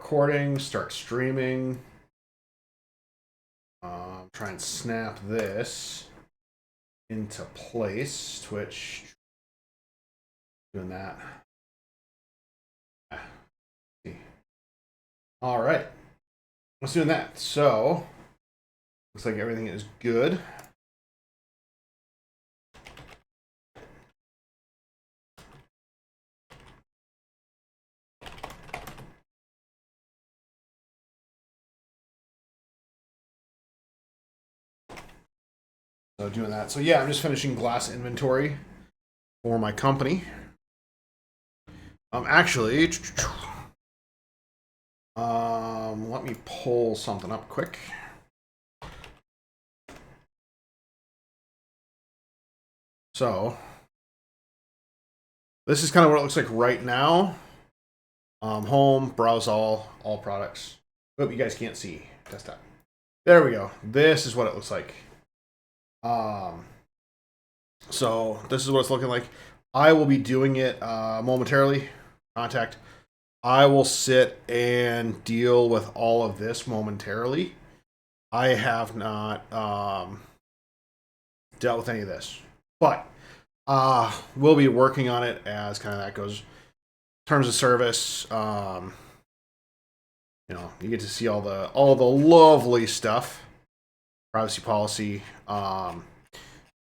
recording, start streaming. Try and snap this into place. Twitch. Doing that. All right. Let's do that. So, looks like everything is good. So doing that. So yeah, I'm just finishing glass inventory for my company. Actually, let me pull something up quick. So this is kind of what it looks like right now. Home, browse all products. Hope you guys can't see. Desktop. There we go. This is what it looks like. So this is what it's looking like. I will be doing it momentarily. Contact. I will sit and deal with all of this momentarily. I have not dealt with any of this, but we'll be working on it as kind of that goes. Terms of service, you get to see all the lovely stuff. Privacy policy.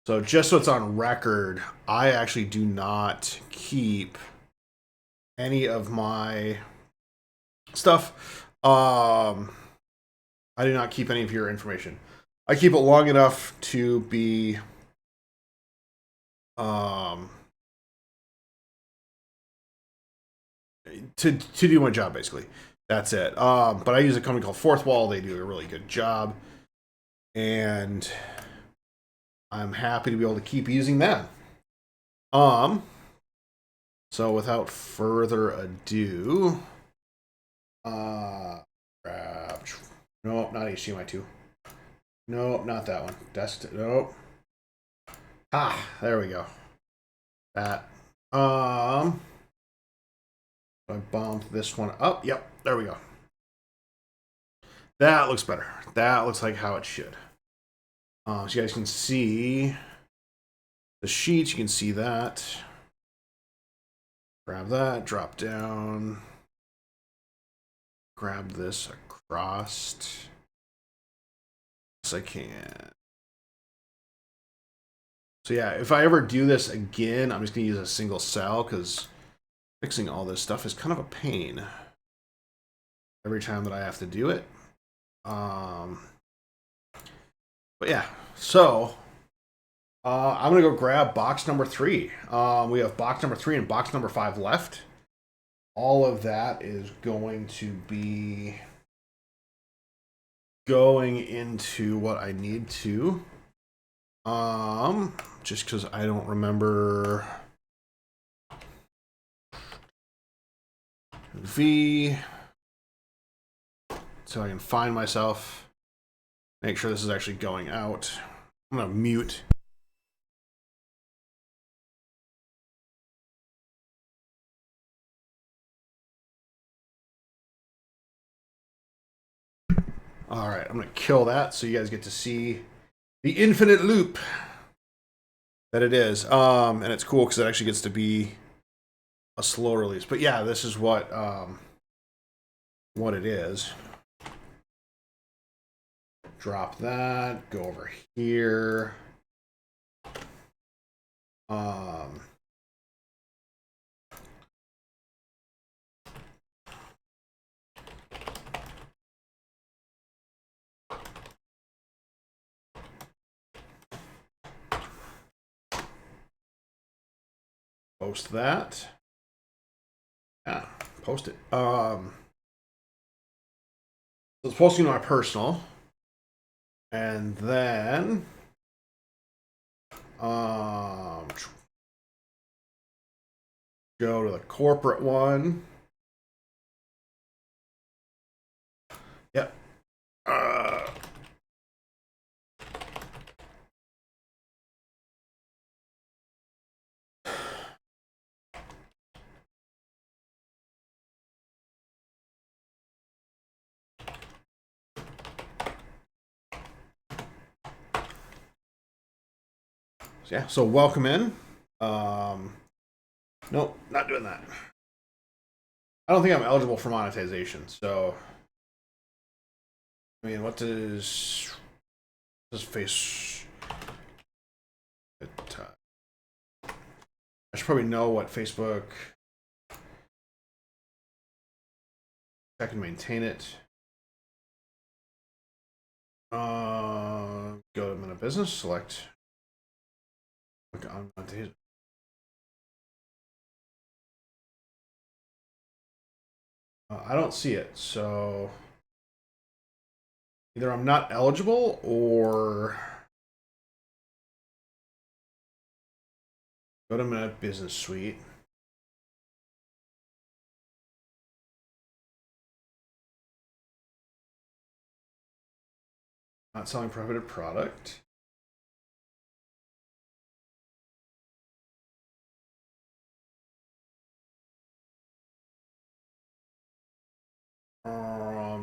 So just so it's on record, I actually do not keep any of my stuff. I do not keep any of your information. I keep it long enough to be to do my job, basically. That's it. But I use a company called Fourth Wall. They do a really good job, and I'm happy to be able to keep using them. So without further ado, grab. Nope, not HDMI 2. Nope, not that one. Nope. There we go. That. I bumped this one up. Yep, there we go. That looks better. That looks like how it should. So you guys can see the sheets. You can see that. Grab that, drop down. Grab this across. Yes, I can. So yeah, if I ever do this again, I'm just going to use a single cell because fixing all this stuff is kind of a pain every time that I have to do it. But yeah, so I'm going to go grab box number 3. We have box number 3 and box number 5 left. All of that is going to be going into what I need to. Just because I don't remember V, so I can find myself. Make sure this is actually going out. I'm gonna mute. All right, I'm gonna kill that so you guys get to see the infinite loop that it is. And it's cool because it actually gets to be a slow release. But yeah, this is what it is. Drop that. Go over here. Post that. Yeah, post it. So it's posting to my personal. And then go to the corporate one. Yep. yeah, so welcome in. Nope, not doing that. I don't think I'm eligible for monetization. So, I mean, what does face? I should probably know what Facebook. I can maintain it. Go to Minute Business, select. Look on monetization. I don't see it, so either I'm not eligible or go to Minute Business Suite. Not selling prohibited product.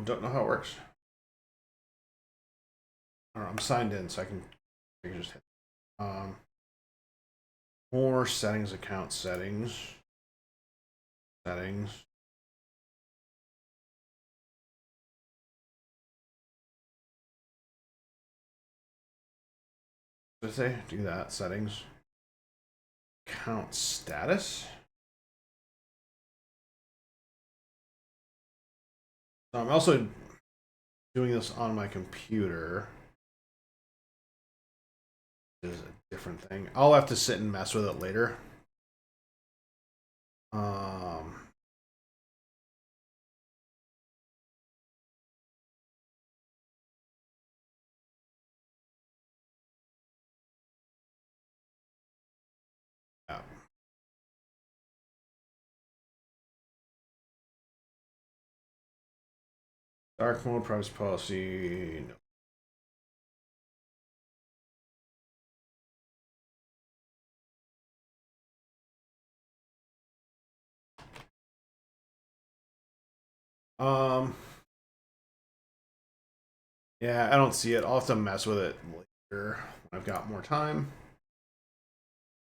Don't know how it works. I'm signed in, so I can just hit more settings, account settings. Settings. Did I say do that? Settings. Account status. So I'm also doing this on my computer. This is a different thing. I'll have to sit and mess with it later. Yeah. Dark mode, privacy policy. No. Yeah, I don't see it. I'll have to mess with it later when I've got more time.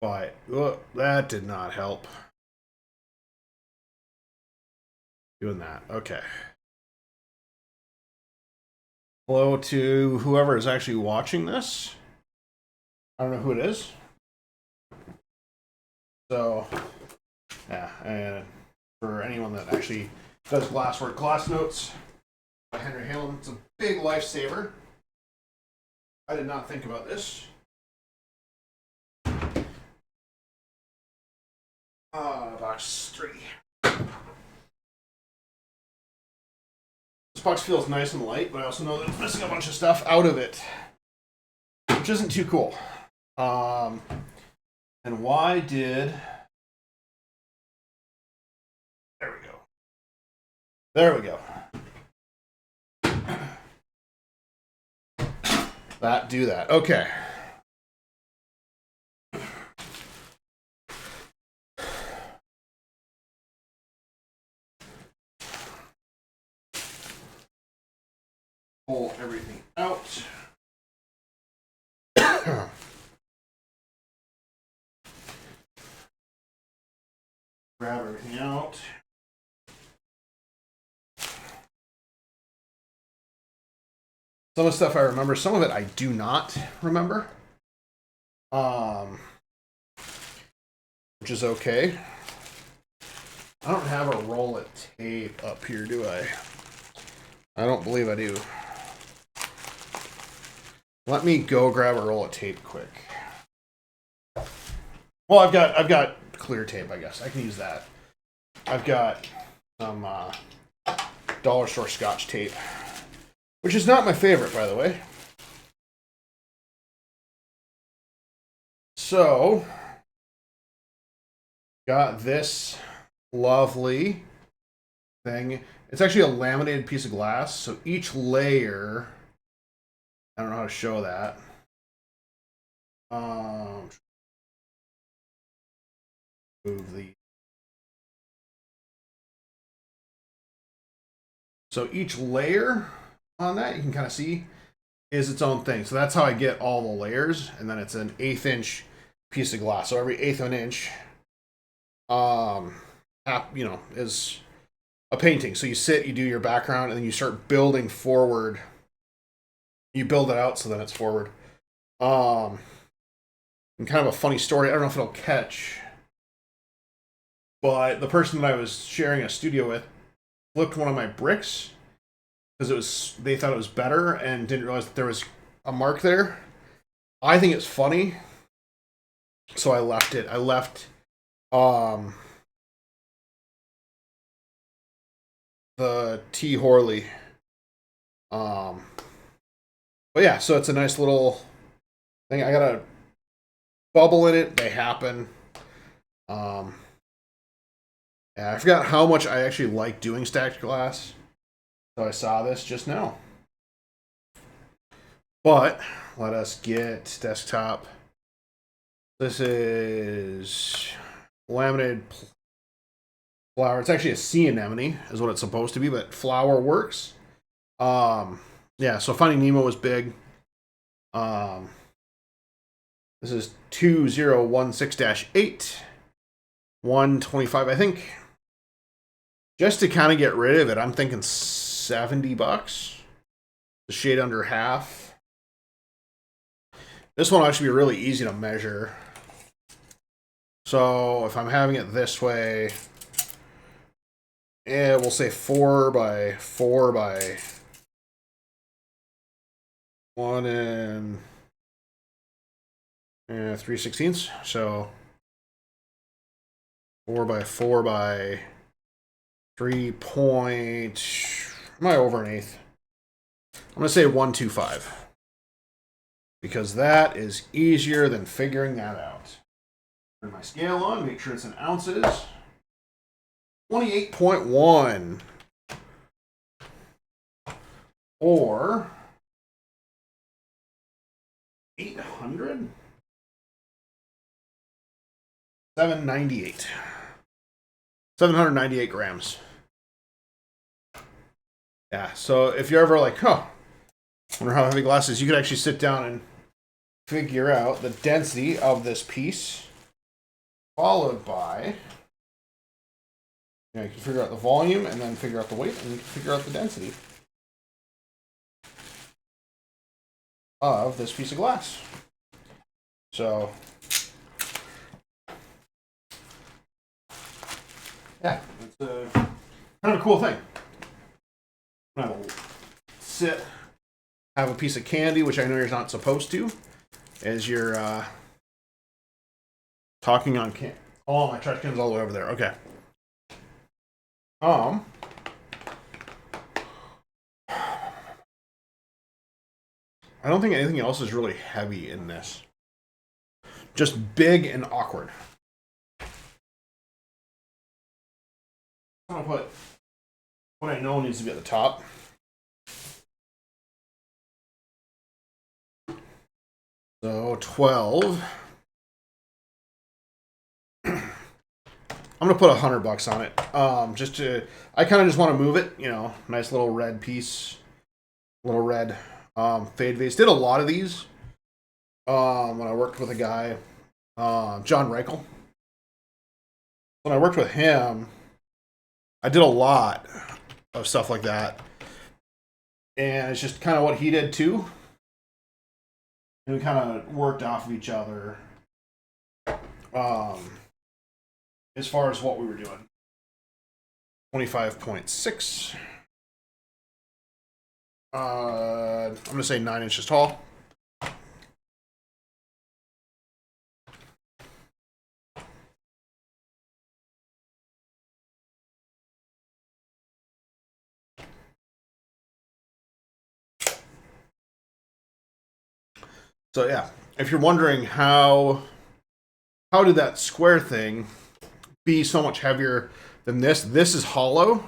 But that did not help. Doing that. Okay. Hello to whoever is actually watching this. I don't know who it is. So, yeah, and for anyone that actually does glasswork, Glass Notes by Henry Halen. It's a big lifesaver. I did not think about this. Box 3. This box feels nice and light, but I also know that it's missing a bunch of stuff out of it, which isn't too cool. And why did... There we go. There we go. That, do that. Okay. Pull everything out. Grab everything out. Some of the stuff I remember, some of it I do not remember. Which is okay. I don't have a roll of tape up here, do I? I don't believe I do. Let me go grab a roll of tape quick. Well, I've got clear tape, I guess. I can use that. I've got some dollar store Scotch tape, which is not my favorite, by the way. So, got this lovely thing. It's actually a laminated piece of glass, so each layer, I don't know how to show that. Move the... So each layer on that, you can kind of see, is its own thing. So that's how I get all the layers, and then it's an 1/8 inch piece of glass. So every eighth of an inch, is a painting. So you sit, you do your background, and then you start building forward. You build it out so then it's forward. And kind of a funny story. I don't know if it'll catch, but the person that I was sharing a studio with flipped one of my bricks because they thought it was better and didn't realize that there was a mark there. I think it's funny, so I left it. I left the T. Horley. But yeah, so it's a nice little thing. I got a bubble in it. They happen. Yeah, I forgot how much I actually like doing stacked glass. So I saw this just now. But let us get desktop. This is laminated flower. It's actually a sea anemone, is what it's supposed to be, but flower works. Yeah, so Finding Nemo was big. This is 2016-8, 125, I think. Just to kind of get rid of it, I'm thinking $70. The shade under half. This one will actually be really easy to measure. So if I'm having it this way, yeah, we'll say 4 by 4 by 1 and 3/16. So 4 by 4 by 3 point. Am I over an eighth? I'm going to say 125. Because that is easier than figuring that out. Turn my scale on, make sure it's in ounces. 28.1. Or 800? 798. 798 grams. Yeah, so if you're ever like, wonder how heavy glass is, you could actually sit down and figure out the density of this piece, followed by, you can figure out the volume and then figure out the weight and you can figure out the density of this piece of glass. So, yeah, it's a kind of a cool thing. I'll sit, have a piece of candy, which I know you're not supposed to, as you're talking on can. Oh, my trash can's all the way over there. Okay. I don't think anything else is really heavy in this. Just big and awkward. I'm gonna put what I know needs to be at the top. So 12. I'm gonna put $100 on it. I kind of just want to move it. Nice little red piece, little red fade vase. Did a lot of these when I worked with a guy, John Reichel. When I worked with him, I did a lot of stuff like that, and it's just kind of what he did too. And we kind of worked off of each other as far as what we were doing. 25.6. I'm going to say 9 inches tall. So yeah, if you're wondering how did that square thing be so much heavier than this is hollow.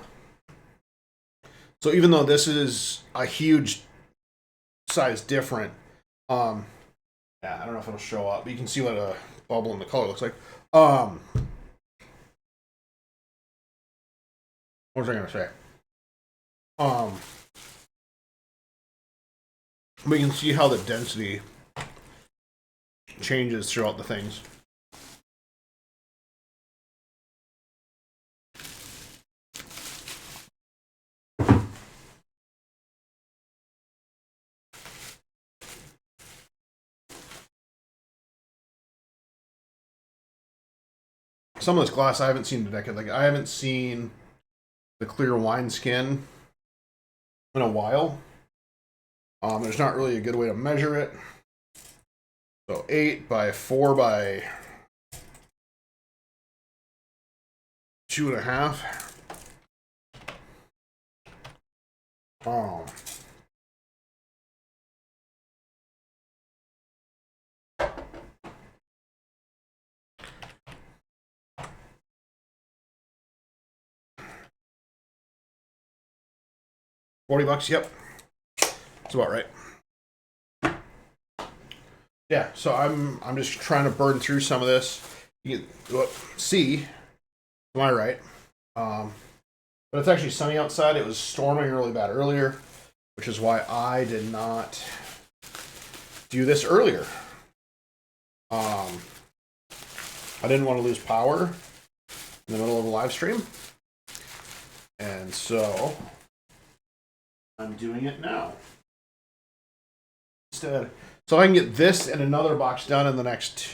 So even though this is a huge size different, yeah, I don't know if it'll show up, but you can see what a bubble in the color looks like. What was I gonna say? We can see how the density changes throughout the things. Some of this glass I haven't seen in a decade. Like I haven't seen the clear wineskin in a while. There's not really a good way to measure it. So 8 by 4 by 2.5. 40 bucks, yep. That's about right. Yeah, so I'm just trying to burn through some of this. You can see, am I right? But it's actually sunny outside. It was storming really bad earlier, which is why I did not do this earlier. I didn't want to lose power in the middle of a live stream, and so I'm doing it now instead. So I can get this and another box done in the next,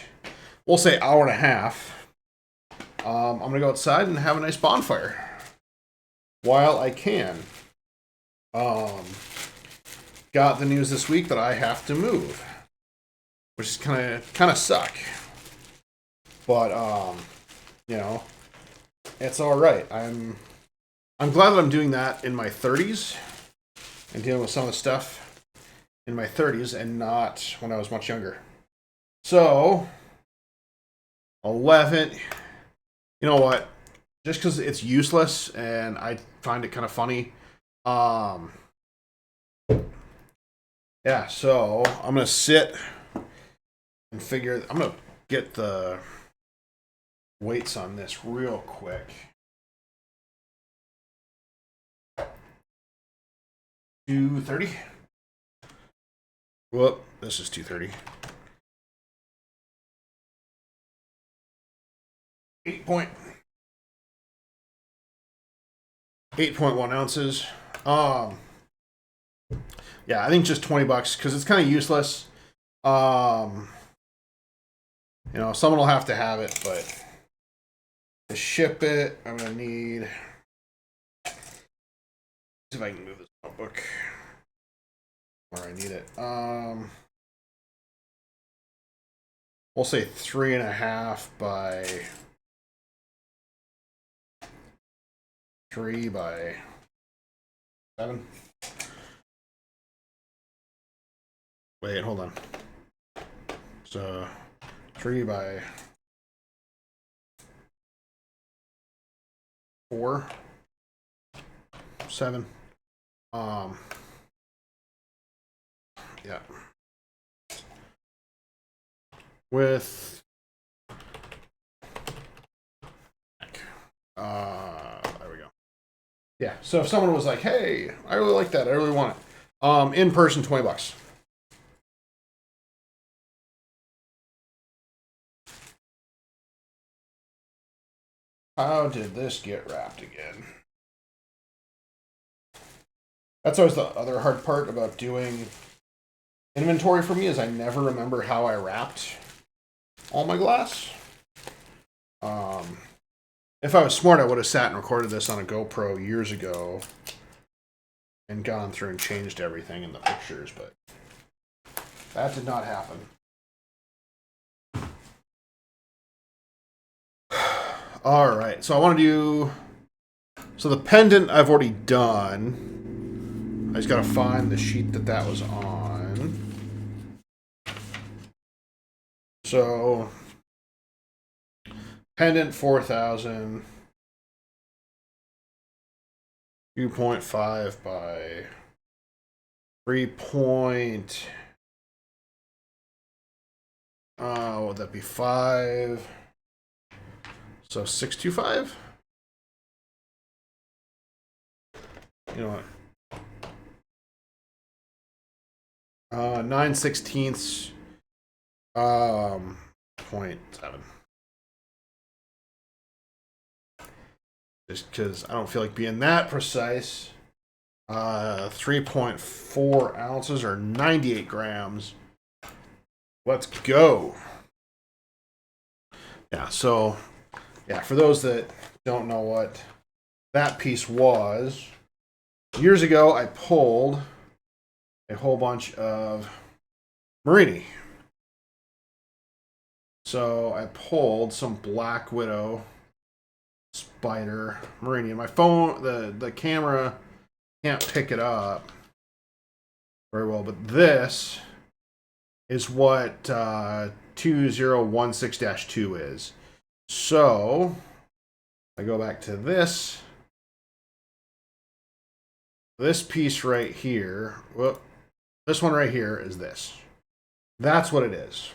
we'll say, hour and a half. I'm gonna go outside and have a nice bonfire while I can. Got the news this week that I have to move, which is kind of suck. But you know, it's all right. I'm glad that I'm doing that in my 30s and dealing with some of the stuff in my 30s and not when I was much younger. So 11. You know what? Just because it's useless and I find it kind of funny. Yeah, so I'm going to sit and figure. I'm going to get the weights on this real quick. 230. Whoop, this is 230. 8.1 ounces. Yeah, I think just 20 bucks because it's kind of useless. You know, someone will have to have it, but to ship it, I'm gonna need. See if I can move this notebook where I need it. We'll say 3.5 by 3 by 7. Wait, hold on. So 3 by 4, 7. Yeah. With there we go. Yeah. So if someone was like, "Hey, I really like that. I really want it." In person, 20 bucks. How did this get wrapped again? That's always the other hard part about doing inventory for me is I never remember how I wrapped all my glass. If I was smart, I would have sat and recorded this on a GoPro years ago and gone through and changed everything in the pictures, but that did not happen. All right, so I want to do. So the pendant I've already done. I just got to find the sheet that was on. So pendant 4,000. 2.5 by 3 point. Would that be 5? So 625? You know what? 9/16 .7. Just because I don't feel like being that precise. 3.4 ounces or 98 grams. Let's go. Yeah, so, yeah, for those that don't know what that piece was, years ago I pulled a whole bunch of Marini. So I pulled some Black Widow spider Marini. And my phone, the camera can't pick it up very well, but this is what 2016-2 is. So I go back to this piece right here. Well, this one right here is this. That's what it is.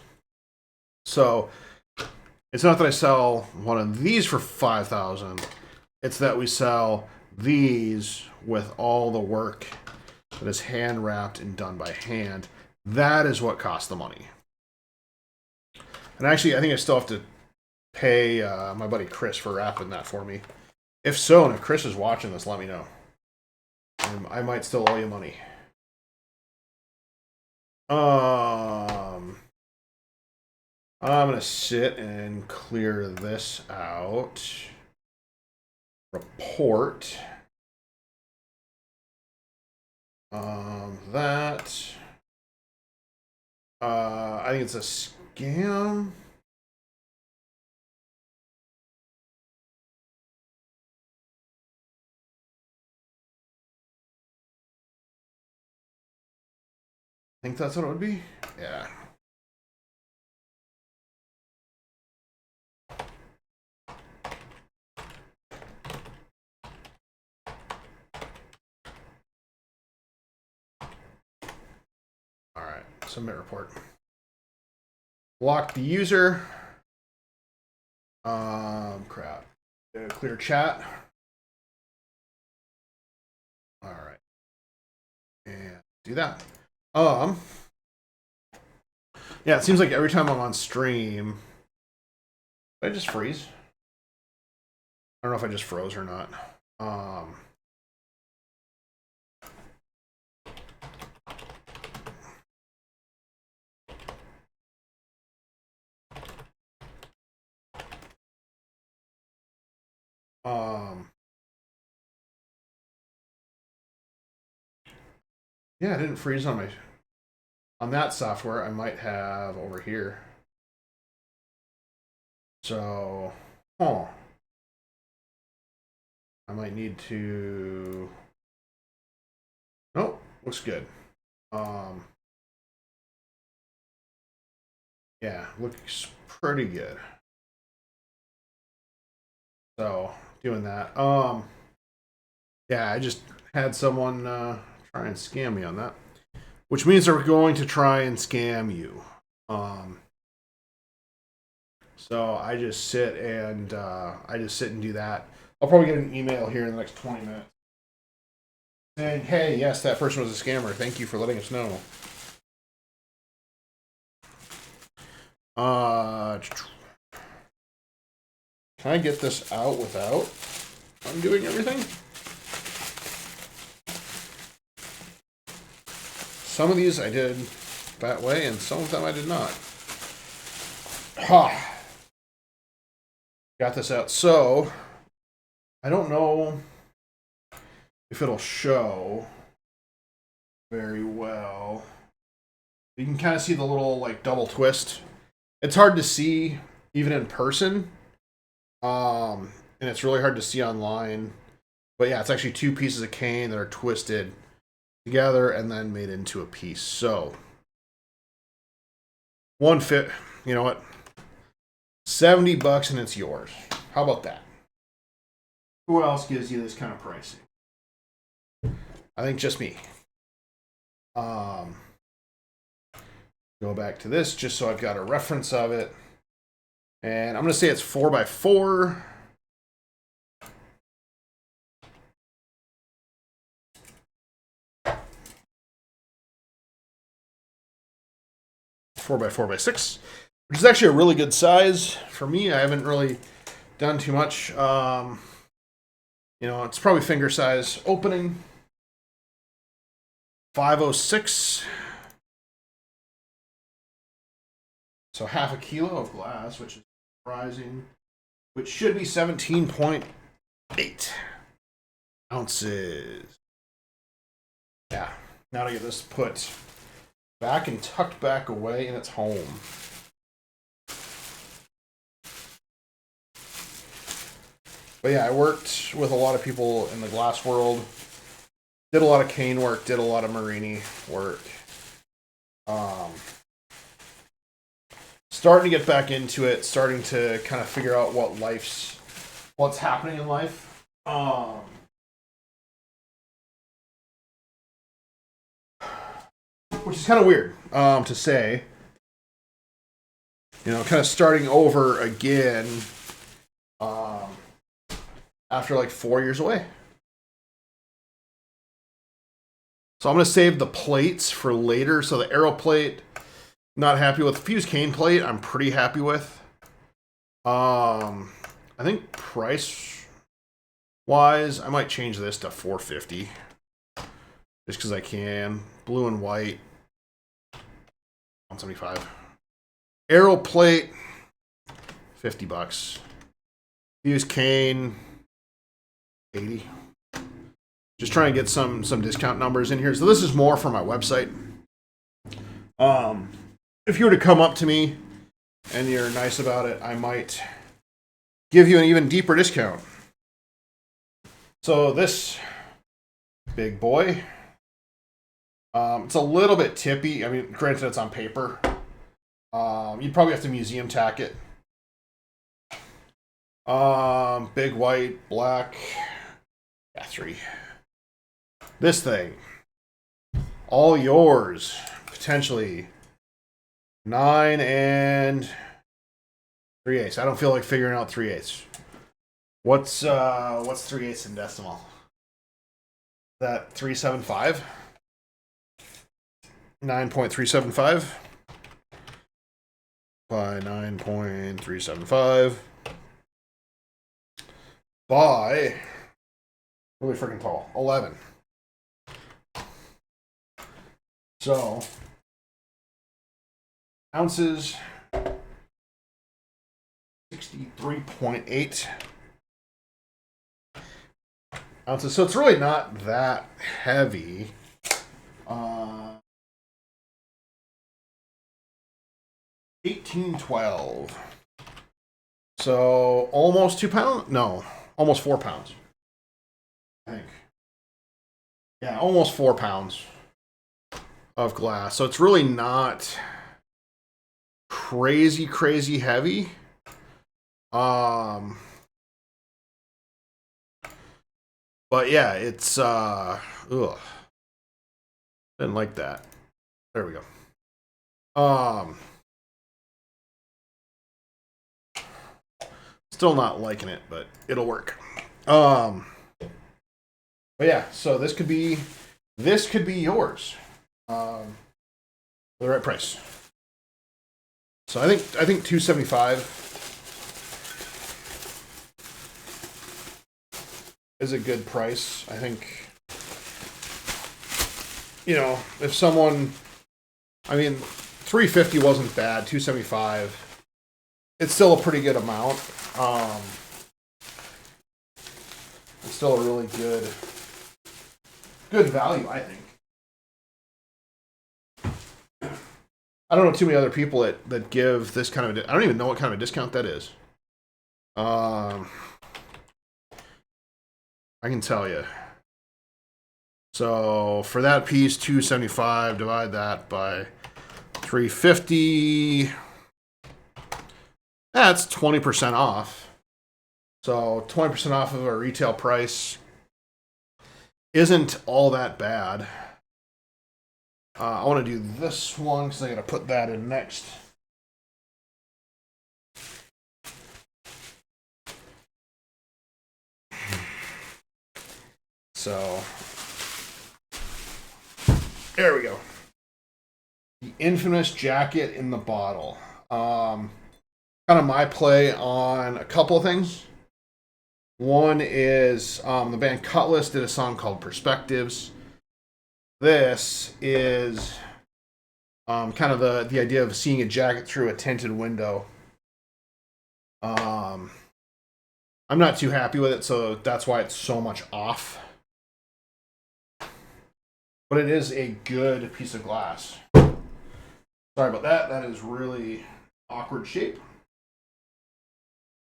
So it's not that I sell one of these for 5,000. It's that we sell these with all the work that is hand wrapped and done by hand. That is what costs the money. And actually, I think I still have to pay my buddy Chris for wrapping that for me. If so, and if Chris is watching this, let me know. I might still owe you money. I'm gonna sit and clear this out. Report. That. I think it's a scam. I think that's what it would be. Yeah. All right. Submit report. Block the user. Crap. Clear chat. All right. And do that. Yeah, it seems like every time I'm on stream, did I just freeze? I don't know if I just froze or not. Yeah, I didn't freeze on that software. I might have over here. So, I might need to. Nope, looks good. Yeah, looks pretty good. So, doing that. Yeah, I just had someone try and scam me on that, which means they're going to try and scam you. So I just sit and do that. I'll probably get an email here in the next 20 minutes saying, "Hey, yes, that person was a scammer. Thank you for letting us know." Can I get this out without undoing everything? Some of these I did that way, and some of them I did not. Ha! Got this out. So, I don't know if it'll show very well. You can kind of see the little like double twist. It's hard to see even in person. And it's really hard to see online. But yeah, it's actually two pieces of cane that are twisted together and then made into a piece. So, one fit, you know what? $70 and it's yours. How about that? Who else gives you this kind of pricing? I think just me. Go back to this just so I've got a reference of it. And I'm going to say it's 4x4. 4x4x6, which is actually a really good size for me. I haven't really done too much. It's probably finger size opening. 506. So half a kilo of glass, which is surprising, which should be 17.8 ounces. Yeah. Now to get this put back and tucked back away in its home. But yeah, I worked with a lot of people in the glass world. Did a lot of cane work, did a lot of Marini work. Starting to get back into it, starting to kind of figure out what's happening in life. Which is kind of weird to say. Kind of starting over again after like 4 years away. So I'm going to save the plates for later. So the arrow plate, not happy with. Fused cane plate, I'm pretty happy with. I think price wise, I might change this to $450 just because I can. Blue and white, $175. Arrow plate, $50. Fused cane, $80. Just trying to get some discount numbers in here. So this is more for my website. If you were to come up to me and you're nice about it, I might give you an even deeper discount. So this big boy, it's a little bit tippy. I mean, granted, it's on paper. You'd probably have to museum tack it. Big white, black. Yeah, 3. This thing, all yours, potentially 9 and 3/8. I don't feel like figuring out 3/8. What's 3/8 in decimal? Is that 375? 9.375 by 9.375 by really freaking tall, 11. So ounces, 63.8 ounces. So it's really not that heavy. 1812. So almost 2 pounds? No, almost 4 pounds. I think. Yeah, almost 4 pounds of glass. So it's really not crazy heavy. But yeah, it's didn't like that. There we go. Still not liking it, but it'll work. But yeah, so this could be yours. For the right price. So I think $275 is a good price. I think, if someone, $350 wasn't bad. $275, it's still a pretty good amount. It's still a really good value, I think. I don't know too many other people that give this kind of. I don't even know what kind of a discount that is. I can tell you. So for that piece, $275, divide that by $350. That's 20% off. So 20% off of a retail price isn't all that bad. I want to do this one because I got to put that in next. So there we go. The infamous jacket in the bottle. Kind of my play on a couple of things. One is the band Cutlass did a song called Perspectives. This is kind of the idea of seeing a jacket through a tinted window. I'm not too happy with it, so that's why it's so much off. But it is a good piece of glass. Sorry about that. That is really awkward shape.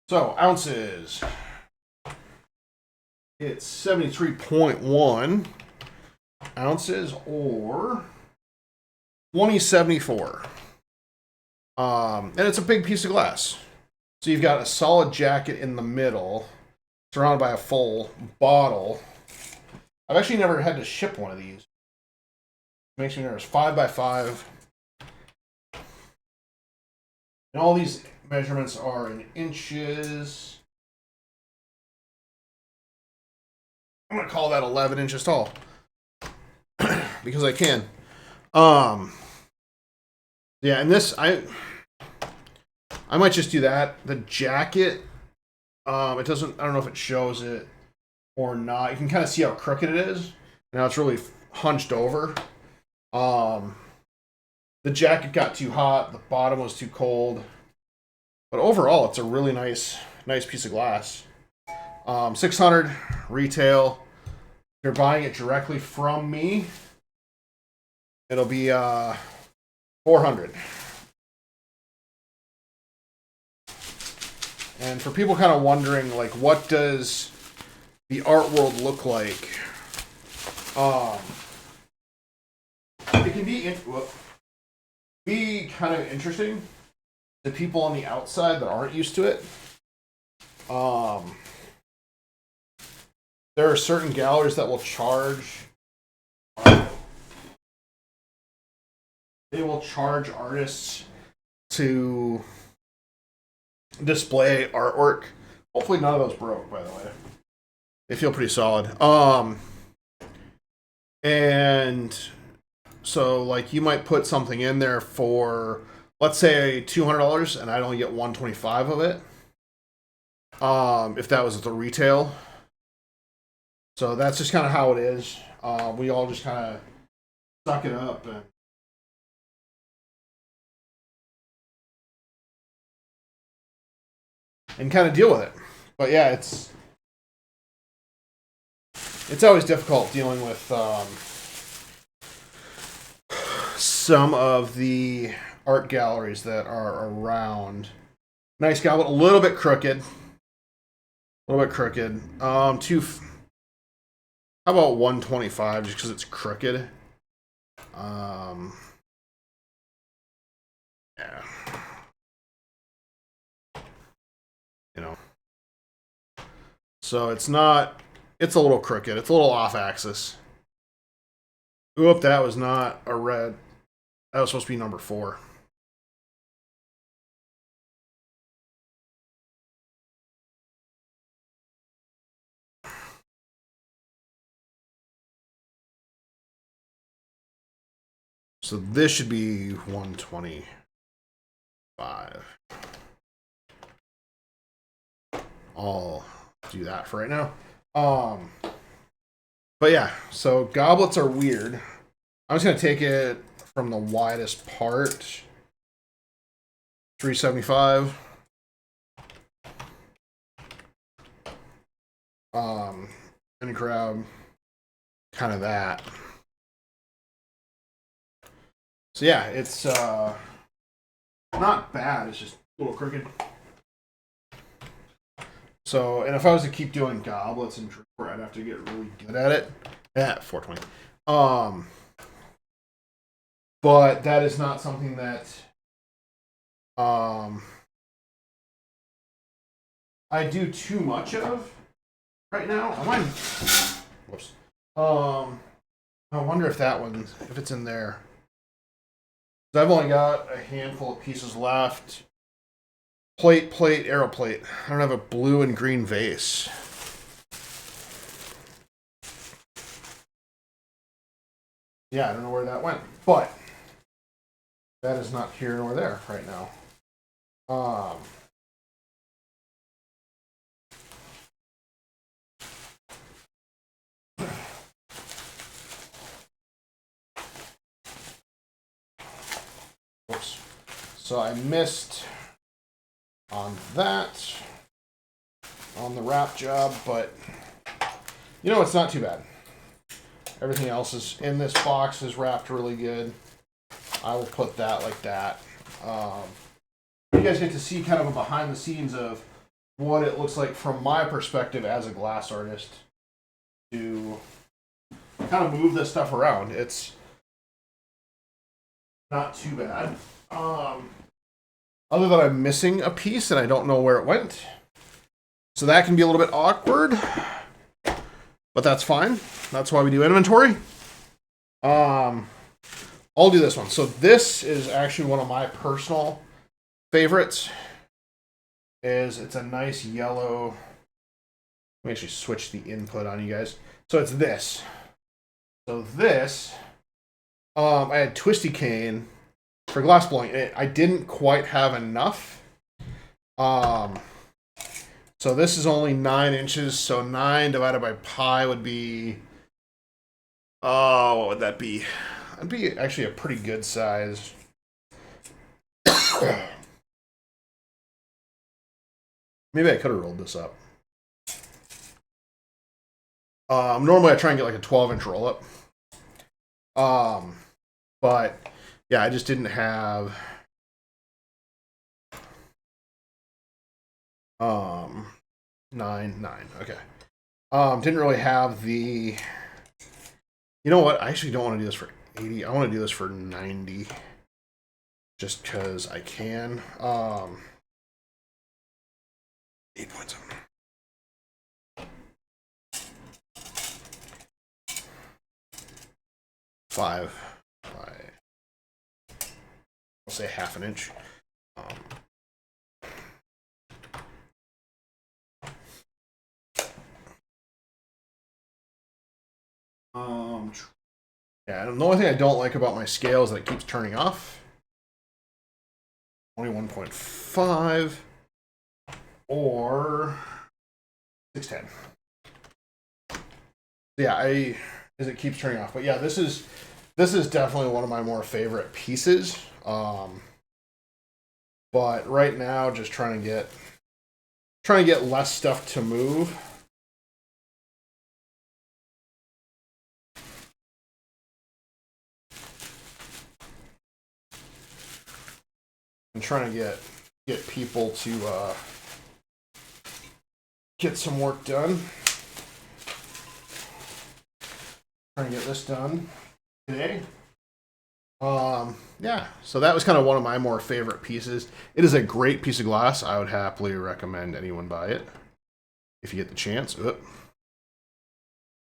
So, ounces. It's 73.1 ounces or 2074. And it's a big piece of glass. So you've got a solid jacket in the middle, surrounded by a full bottle. I've actually never had to ship one of these. It makes me nervous. 5x5. And all these measurements are in inches. I'm going to call that 11 inches tall. Because I can. Yeah, and this, I might just do that. The jacket, it doesn't, I don't know if it shows it or not. You can kind of see how crooked it is. Now it's really hunched over. The jacket got too hot. The bottom was too cold. But overall, it's a really nice piece of glass. $600 retail. If you're buying it directly from me, it'll be $400. And for people kind of wondering, like, what does the art world look like? It can be kind of interesting to people on the outside that aren't used to it. There are certain galleries that will charge. They will charge artists to display artwork. Hopefully none of those broke, by the way. They feel pretty solid. And so, like, you might put something in there for, let's say, $200, and I'd only get $125 of it. If that was at the retail. So that's just kind of how it is. We all just kind of suck it up and kind of deal with it. But yeah, it's always difficult dealing with some of the art galleries that are around. Nice guy, but a little bit crooked. How about 125 just because it's crooked? Yeah. You know. So it's a little crooked. It's a little off axis. Oop, that was not a red. That was supposed to be number 4. So this should be 125. I'll do that for right now. But yeah, so goblets are weird. I'm just gonna take it from the widest part. 375. In crowd, kind of that. So yeah, it's not bad. It's just a little crooked. So, and if I was to keep doing goblets and drawer, I'd have to get really good at it. Yeah, 420. But that is not something that I do too much of right now. Whoops. I wonder if that one, if it's in there. I've only got a handful of pieces left. Plate, arrow plate. I don't have a blue and green vase. Yeah, I don't know where that went. But that is not here nor there right now. Oops. So I missed on that, on the wrap job, but you know, it's not too bad. Everything else is in this box is wrapped really good. I will put that like that. You guys get to see kind of a behind the scenes of what it looks like from my perspective as a glass artist to kind of move this stuff around. It's not too bad. Other than I'm missing a piece and I don't know where it went. So that can be a little bit awkward, but that's fine. That's why we do inventory. I'll do this one. So this is actually one of my personal favorites. It's a nice yellow. Let me actually switch the input on you guys. So it's this. So this, I had Twisty Cane for glass blowing. I didn't quite have enough. So this is only 9 inches. So 9 divided by pi would be, what would that be? That'd be actually a pretty good size. Maybe I could have rolled this up. Normally I try and get like a 12-inch roll up. But yeah, I just didn't have 9. Okay. Didn't really have the, you know what? I actually don't want to do this for 80. I want to do this for 90. Just because I can. 8.7. Five. I'll say half an inch. Yeah, the only thing I don't like about my scale is that it keeps turning off. Only 1.5 or 610. Yeah, as it keeps turning off. But yeah, this is definitely one of my more favorite pieces. But right now, just trying to get less stuff to move. I'm trying to get people to get some work done. Trying to get this done today. Yeah, so that was kind of one of my more favorite pieces. It is a great piece of glass. I would happily recommend anyone buy it if you get the chance.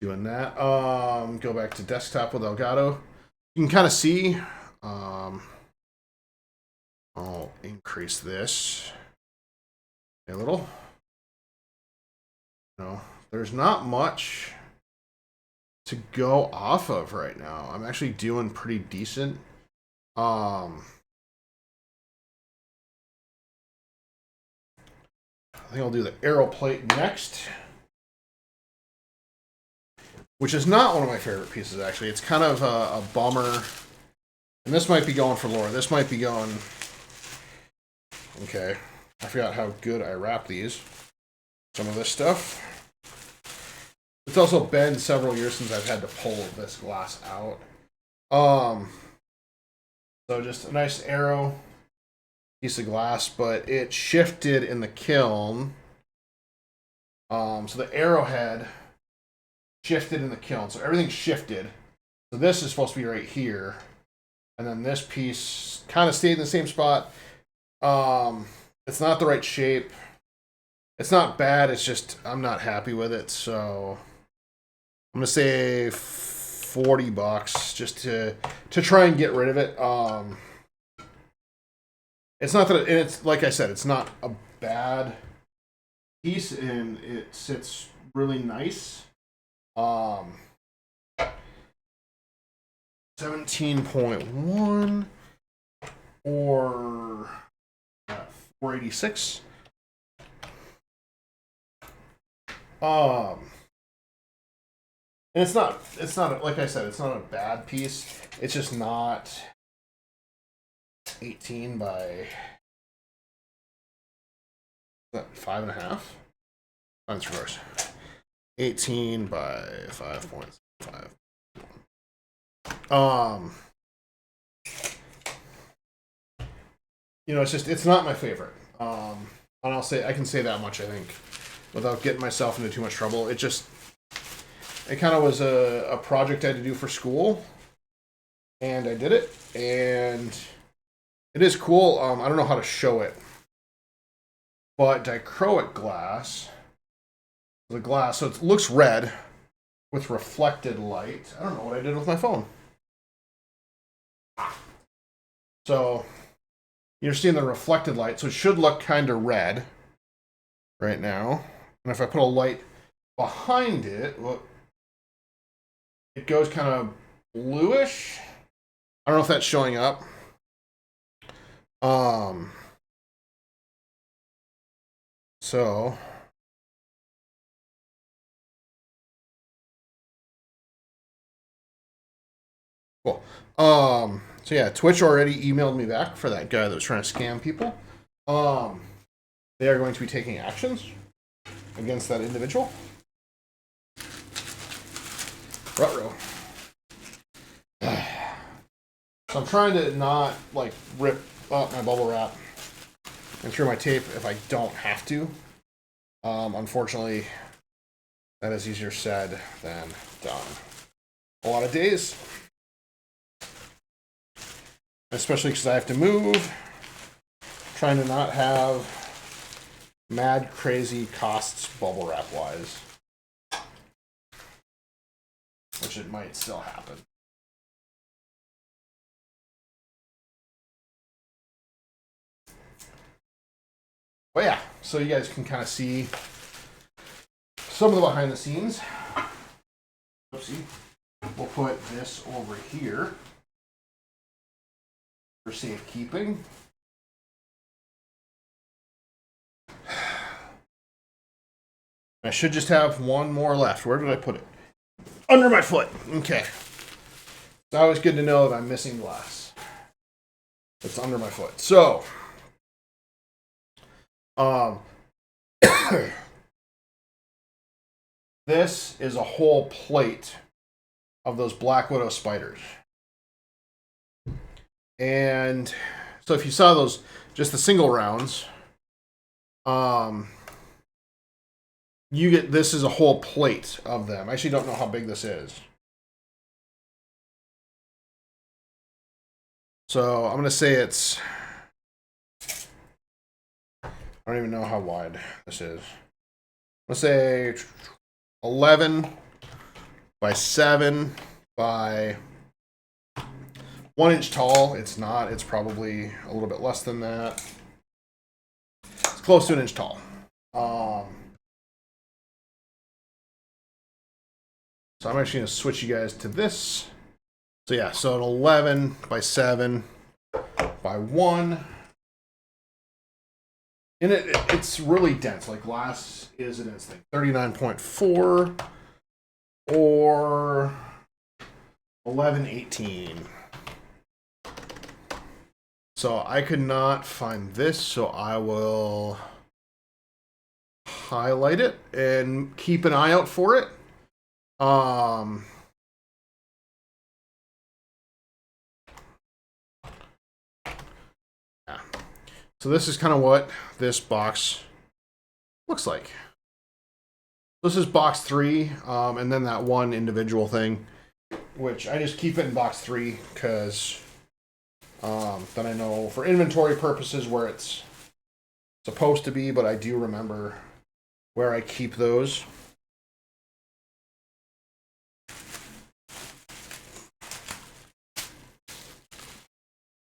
Doing that. Go back to desktop with Elgato. You can kind of see. I'll increase this a little. No, there's not much to go off of right now. I'm actually doing pretty decent. I think I'll do the arrow plate next, which is not one of my favorite pieces, actually. It's kind of a bummer. And this might be going for Laura. This might be going... Okay. I forgot how good I wrap these. Some of this stuff. It's also been several years since I've had to pull this glass out. So just a nice arrow piece of glass, but it shifted in the kiln. So the arrowhead shifted in the kiln. So everything shifted. So this is supposed to be right here. And then this piece kind of stayed in the same spot. It's not the right shape. It's not bad. It's just I'm not happy with it. So I'm going to say $40 just to try and get rid of it. It's not that it's like I said, it's not a bad piece and it sits really nice. 17.1. or 486. And it's not like I said, it's not a bad piece. It's just not 18 by 5.5. That's reverse. 18 by 5.5. You know, it's not my favorite. And I can say that much, I think, without getting myself into too much trouble. It kind of was a project I had to do for school, and I did it, and it is cool. I don't know how to show it, but dichroic glass, so it looks red with reflected light. I don't know what I did with my phone. So you're seeing the reflected light, so it should look kind of red right now. And if I put a light behind it, well, it goes kind of bluish. I don't know if that's showing up. So cool. So yeah, Twitch already emailed me back for that guy that was trying to scam people. They are going to be taking actions against that individual. Ruh-roh. So I'm trying to not like rip up my bubble wrap and through my tape if I don't have to. Unfortunately, that is easier said than done. A lot of days, especially because I have to move, trying to not have mad crazy costs bubble wrap wise, which it might still happen. But yeah, so you guys can kind of see some of the behind the scenes. Oopsie. We'll put this over here for safekeeping. I should just have one more left. Where did I put it? Under my foot. Okay. It's always good to know that I'm missing glass. It's under my foot. So, this is a whole plate of those Black Widow spiders. And so if you saw those, just the single rounds, you get, this is a whole plate of them. I actually don't know how big this is. So I'm going to say it's, I don't even know how wide this is. Let's say 11 by 7 by 1 inch tall. It's not. It's probably a little bit less than that. It's close to 1 inch tall. So I'm actually going to switch you guys to this. So yeah, so an 11 by 7 by 1. And it's really dense. Like glass is a dense thing. 39.4 or 1118. So I could not find this, so I will highlight it and keep an eye out for it. Yeah. So this is kind of what this box looks like. This is box 3, and then that one individual thing, which I just keep it in box 3 because then I know for inventory purposes where it's supposed to be, but I do remember where I keep those.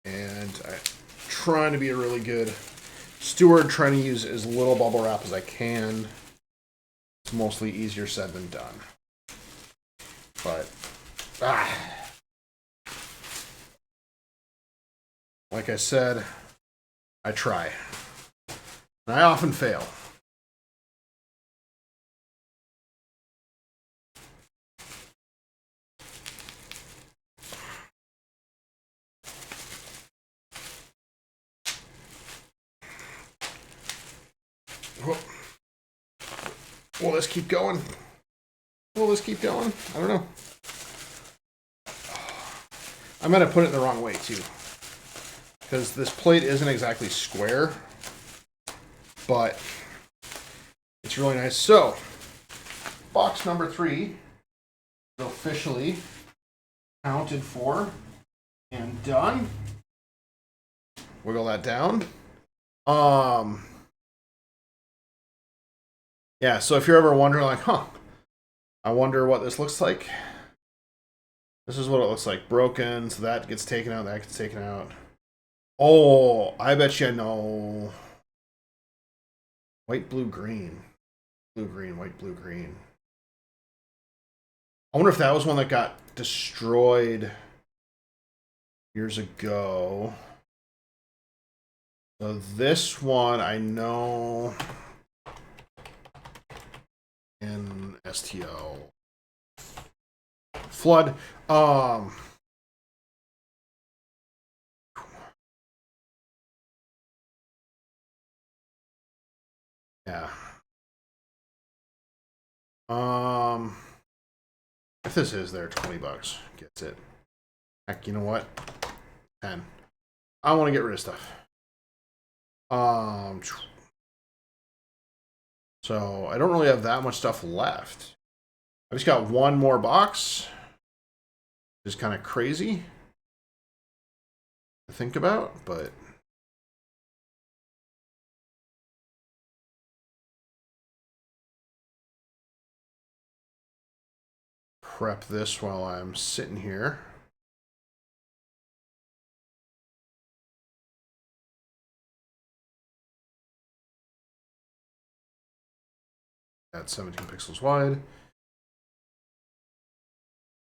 And I'm trying to be a really good steward, trying to use as little bubble wrap as I can. It's mostly easier said than done. But, like I said, I try. And I often fail. Will this keep going? Will this keep going? I don't know. I might have put it in the wrong way too. Because this plate isn't exactly square. But it's really nice. So, box number 3 is officially counted for and done. Wiggle that down. Yeah, so if you're ever wondering, like, I wonder what this looks like. This is what it looks like. Broken, so that gets taken out, that gets taken out. Oh, I bet you know. White, blue, green. Blue, green, white, blue, green. I wonder if that was one that got destroyed years ago. So this one, I know... in STO. Flood. Yeah. If this is there, $20 gets it. Heck, you know what? 10. I want to get rid of stuff. So I don't really have that much stuff left. I just got one more box. Which is kind of crazy to think about, but prep this while I'm sitting here. At 17 pixels wide.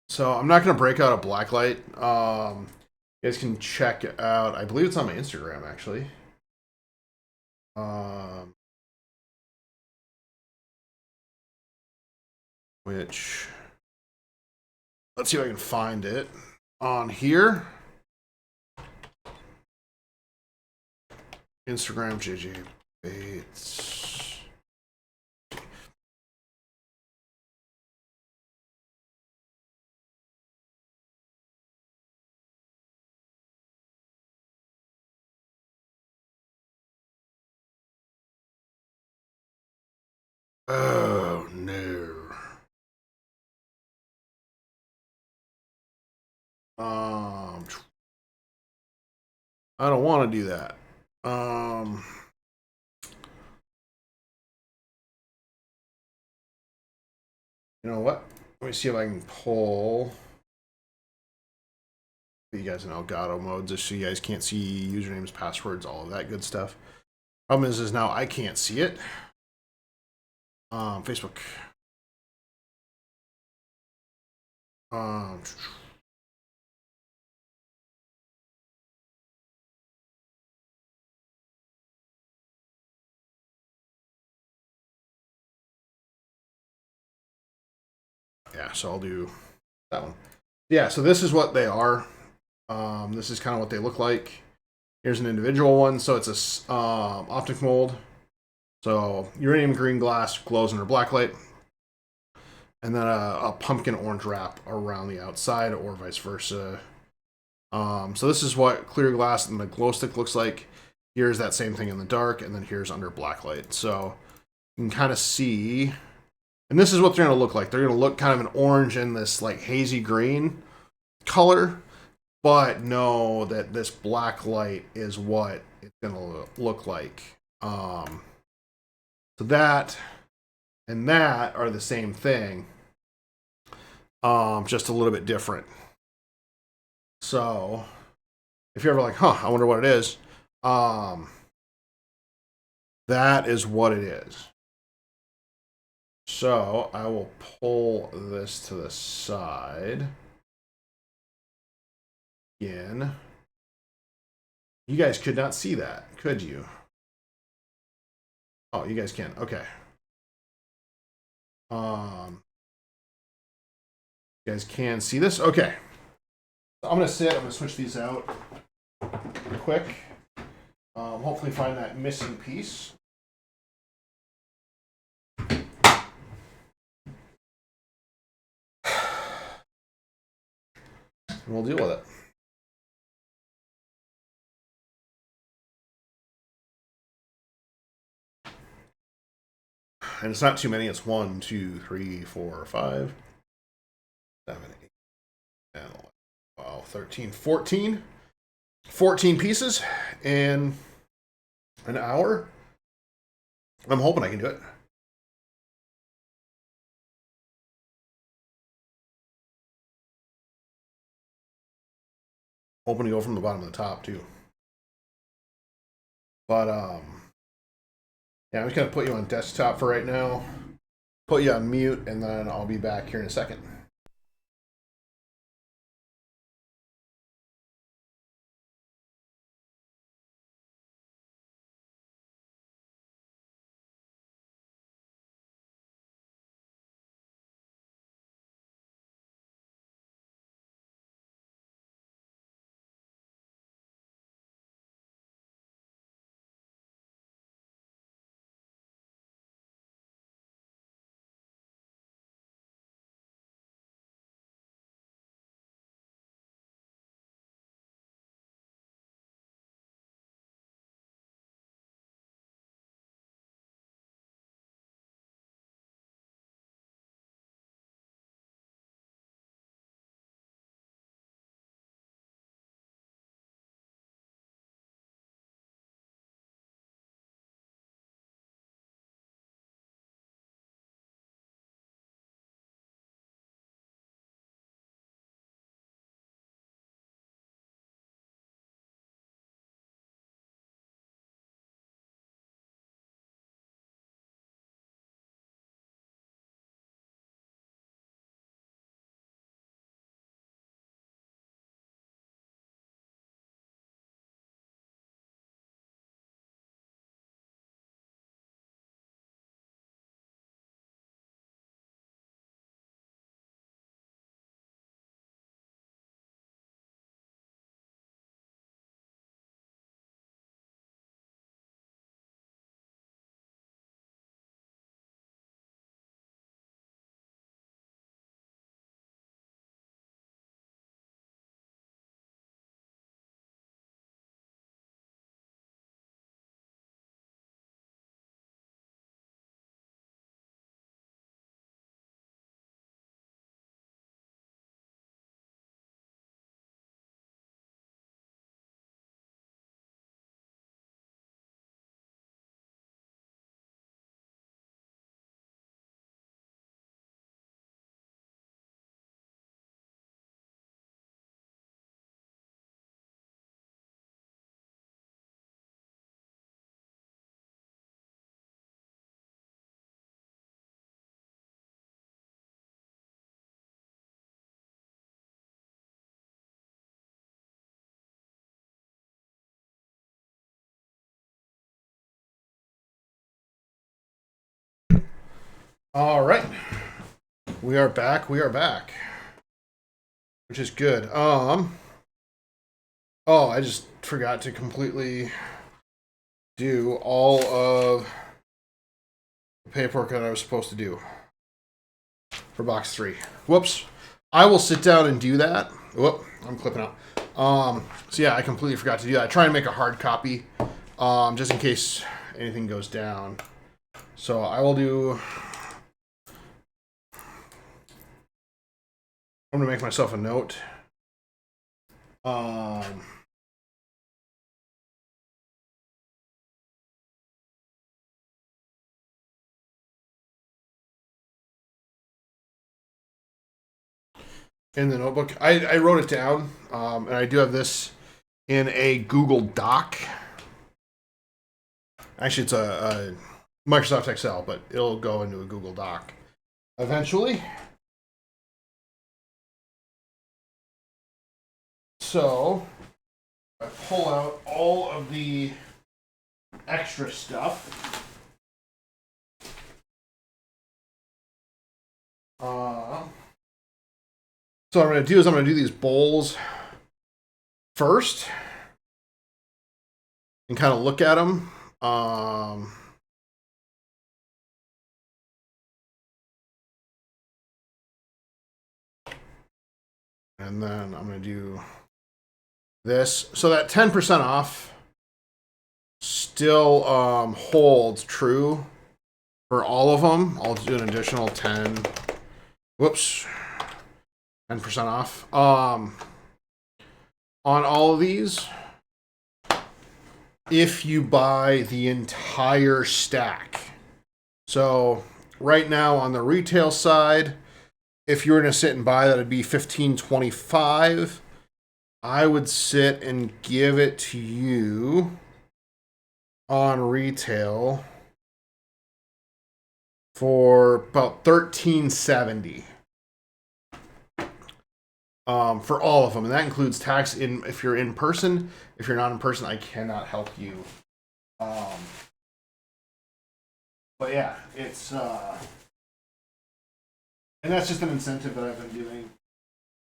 So I'm not going to break out a black light. You guys can check out, I believe it's on my Instagram actually. Which, let's see if I can find it on here. Instagram, JJ Bates. Oh no. I don't want to do that. You know what? Let me see if I can pull you guys in Elgato mode just so you guys can't see usernames, passwords, all of that good stuff. Problem is now I can't see it. Facebook. Yeah, so I'll do that one. Yeah, so this is what they are. This is kind of what they look like. Here's an individual one. So it's a optic mold. So uranium green glass glows under black light. And then a pumpkin orange wrap around the outside or vice versa. So this is what clear glass and the glow stick looks like. Here's that same thing in the dark, and then here's under black light. So you can kind of see, and this is what they're going to look like. They're going to look kind of an orange and this like hazy green color, but know that this black light is what it's going to look like. So that and that are the same thing, just a little bit different. So if you're ever like, I wonder what it is, that is what it is. So I will pull this to the side again. You guys could not see that, could you? Oh, you guys can. Okay. You guys can see this? Okay. So I'm going to sit. I'm going to switch these out quick. Hopefully find that missing piece. And we'll deal with it. And it's not too many. It's 1, 2, 3, 4, 5, 7, 8, 10, 11, 12, 13, 14. 14 pieces in an hour. I'm hoping I can do it. Hoping to go from the bottom to the top too. But yeah, I'm just gonna put you on desktop for right now. Put you on mute, and then I'll be back here in a second. All right, we are back. We are back, which is good. Oh, I just forgot to completely do all of the paperwork that I was supposed to do for box 3. Whoops. I will sit down and do that. Whoop, I'm clipping out. So yeah, I completely forgot to do that. I try and make a hard copy, just in case anything goes down. So I will do. I'm gonna make myself a note. In the notebook, I wrote it down, and I do have this in a Google Doc. Actually, it's a Microsoft Excel, but it'll go into a Google Doc eventually. So I pull out all of the extra stuff. So what I'm going to do is I'm going to do these bowls first and kind of look at them. And then I'm going to do this. So that 10% off still holds true for all of them. I'll do an additional 10. Whoops. 10% off. On all of these, if you buy the entire stack. So right now on the retail side, if you were going to sit and buy that, it'd be $15.25. I would sit and give it to you on retail for about $13.70. For all of them, and that includes tax in if you're in person. If you're not in person, I cannot help you. But yeah, it's and that's just an incentive that I've been doing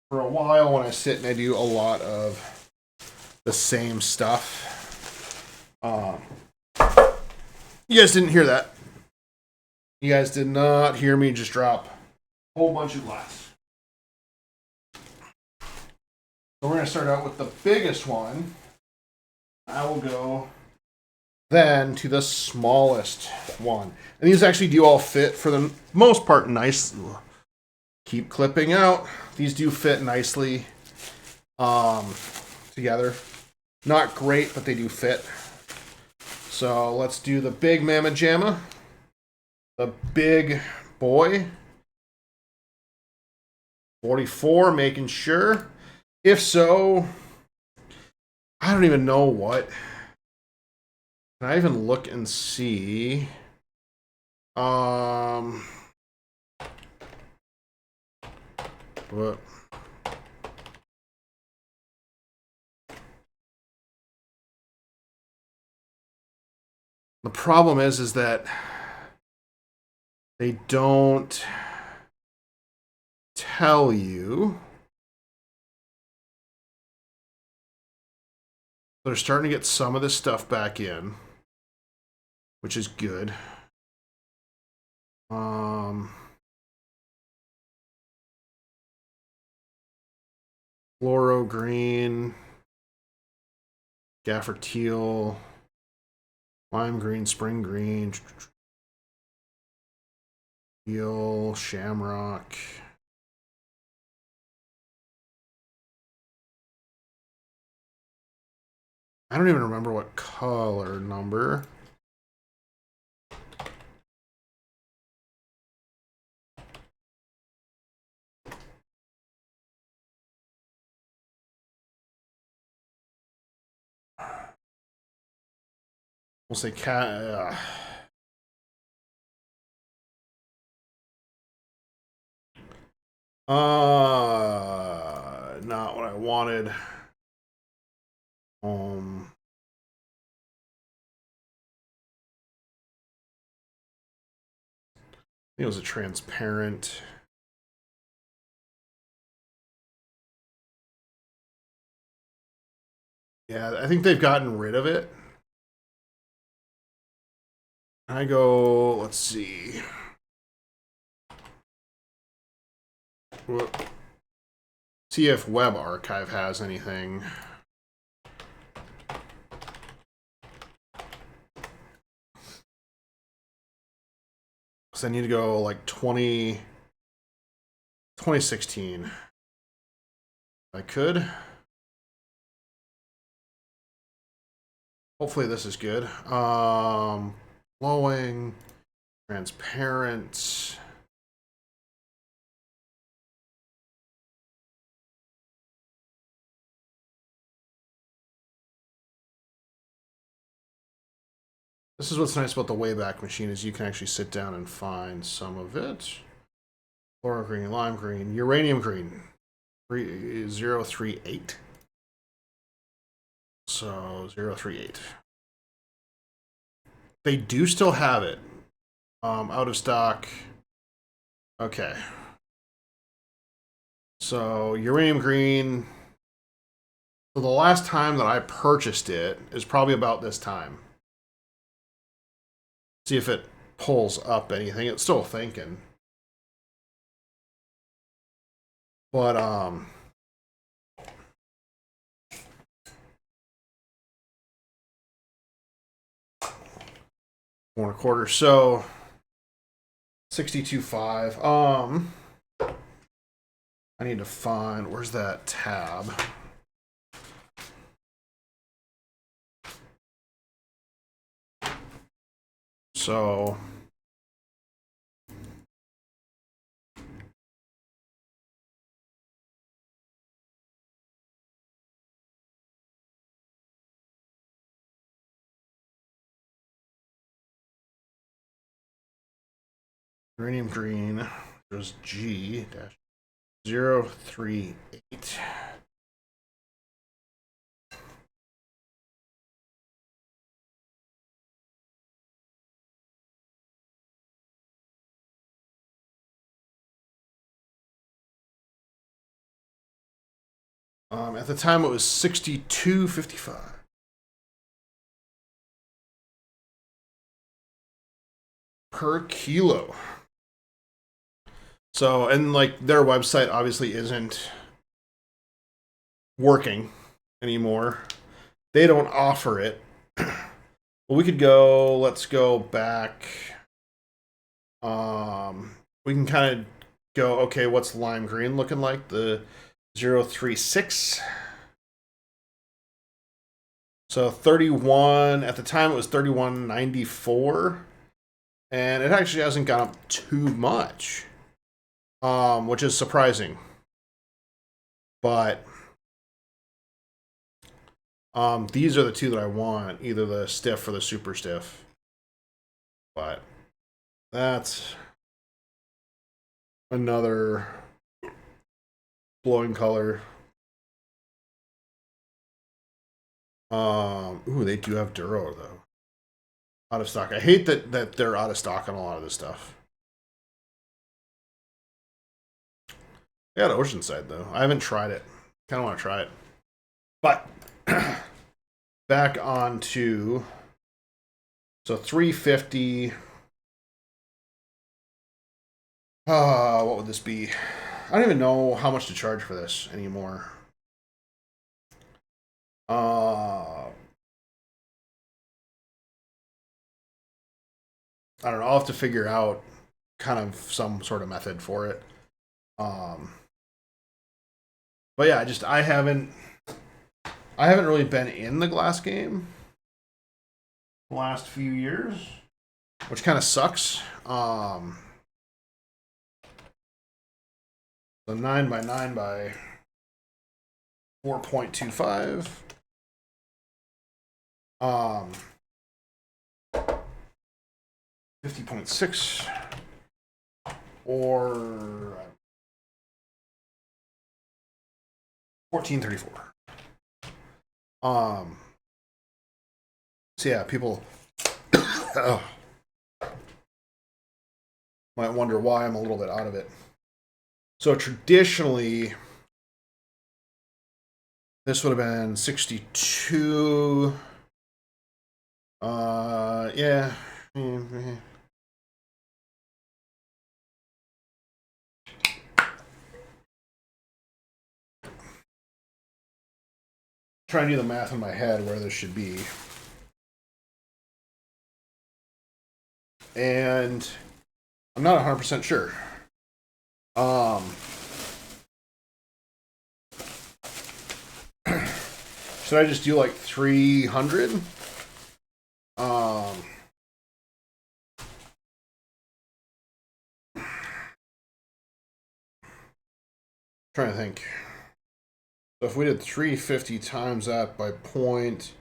for a while when I sit and I do a lot of the same stuff. You guys didn't hear that. You guys did not hear me just drop a whole bunch of glass. So we're going to start out with the biggest one. I will go then to the smallest one. And these actually do all fit for the most part nice. Keep clipping out. These do fit nicely together. Not great, but they do fit. So let's do the big Mamma Jamma. The big boy. 44, making sure. If so, I don't even know what. Can I even look and see? What? The problem is that they don't tell you. They're starting to get some of this stuff back in, which is good. Fluoro green, gaffer teal, lime green, spring green, teal, shamrock. I don't even remember what color number. We'll say cat. Not what I wanted. I think it was a transparent. Yeah, I think they've gotten rid of it. I go, let's see. See if Web Archive has anything. So I need to go like 2016. I could. Hopefully this is good. Flowing, transparent. This is what's nice about the Wayback Machine is you can actually sit down and find some of it. Fluoro green, lime green, uranium green, 038. So 038. They do still have it. Out of stock. Okay. So uranium green. So the last time that I purchased it is probably about this time. See if it pulls up anything. It's still thinking. But 4.25. So 62.5. I need to find, where's that tab? So uranium green was G dash 038. At the time it was 62.55 per kilo. So, and like their website obviously isn't working anymore. They don't offer it. Well, we could go, let's go back. We can kind of go, okay, what's lime green looking like? The 036. So 31, at the time it was 31.94. And it actually hasn't gone up too much, which is surprising. But these are the two that I want, either the stiff or the super stiff. But that's another blowing color. Ooh, they do have Duro though. Out of stock. I hate that they're out of stock on a lot of this stuff. They got Oceanside though. I haven't tried it. Kind of want to try it. But back on to, so 350. What would this be? I don't even know how much to charge for this anymore. I don't know. I'll have to figure out kind of some sort of method for it. But yeah, I haven't really been in the glass game the last few years, which kind of sucks. So 9x9 by 4.25. 50.6 or 1434. So yeah, people might wonder why I'm a little bit out of it. So traditionally, this would have been 62. Yeah. Trying to do the math in my head where this should be. And I'm not 100% sure. Should I just do like 300? Trying to think. So if we did 350 times that by 0.7,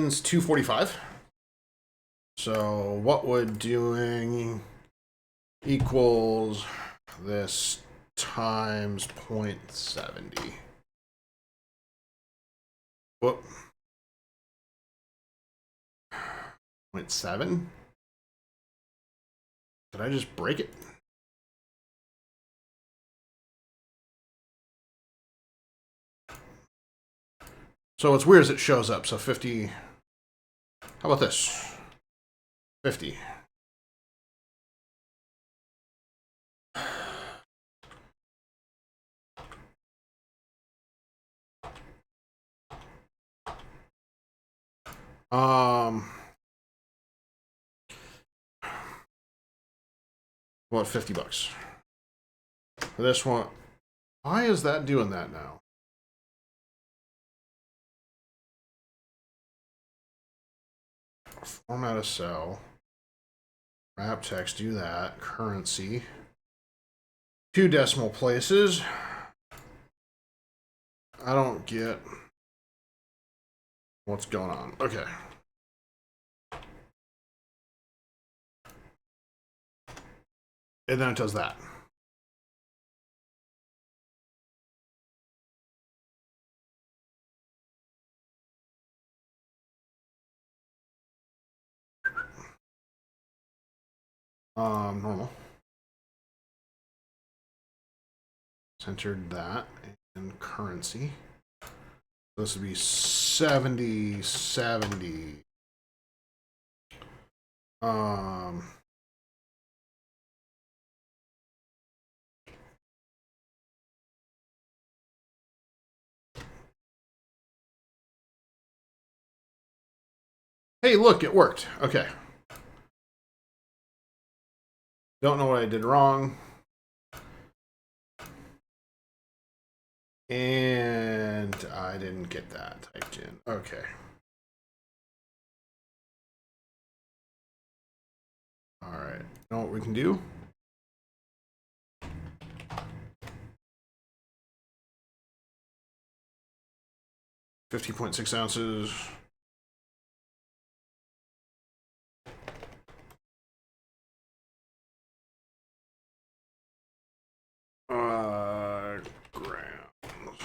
it's 245. So what would doing equals this times 0.70? Whoop. 0.7. Did I just break it? So what's weird is it shows up. So 50. How about this? 50. What, $50 for this one? Why is that doing that now? Format a cell. Wrap text, do that. Currency. 2 decimal places. I don't get what's going on. Okay. And then it does that. Normal. Centered that and currency. This would be 70, 70. Hey, look, it worked. Okay. Don't know what I did wrong. And I didn't get that typed in. Okay. All right. You know what we can do? $50.6 ounces. Grams.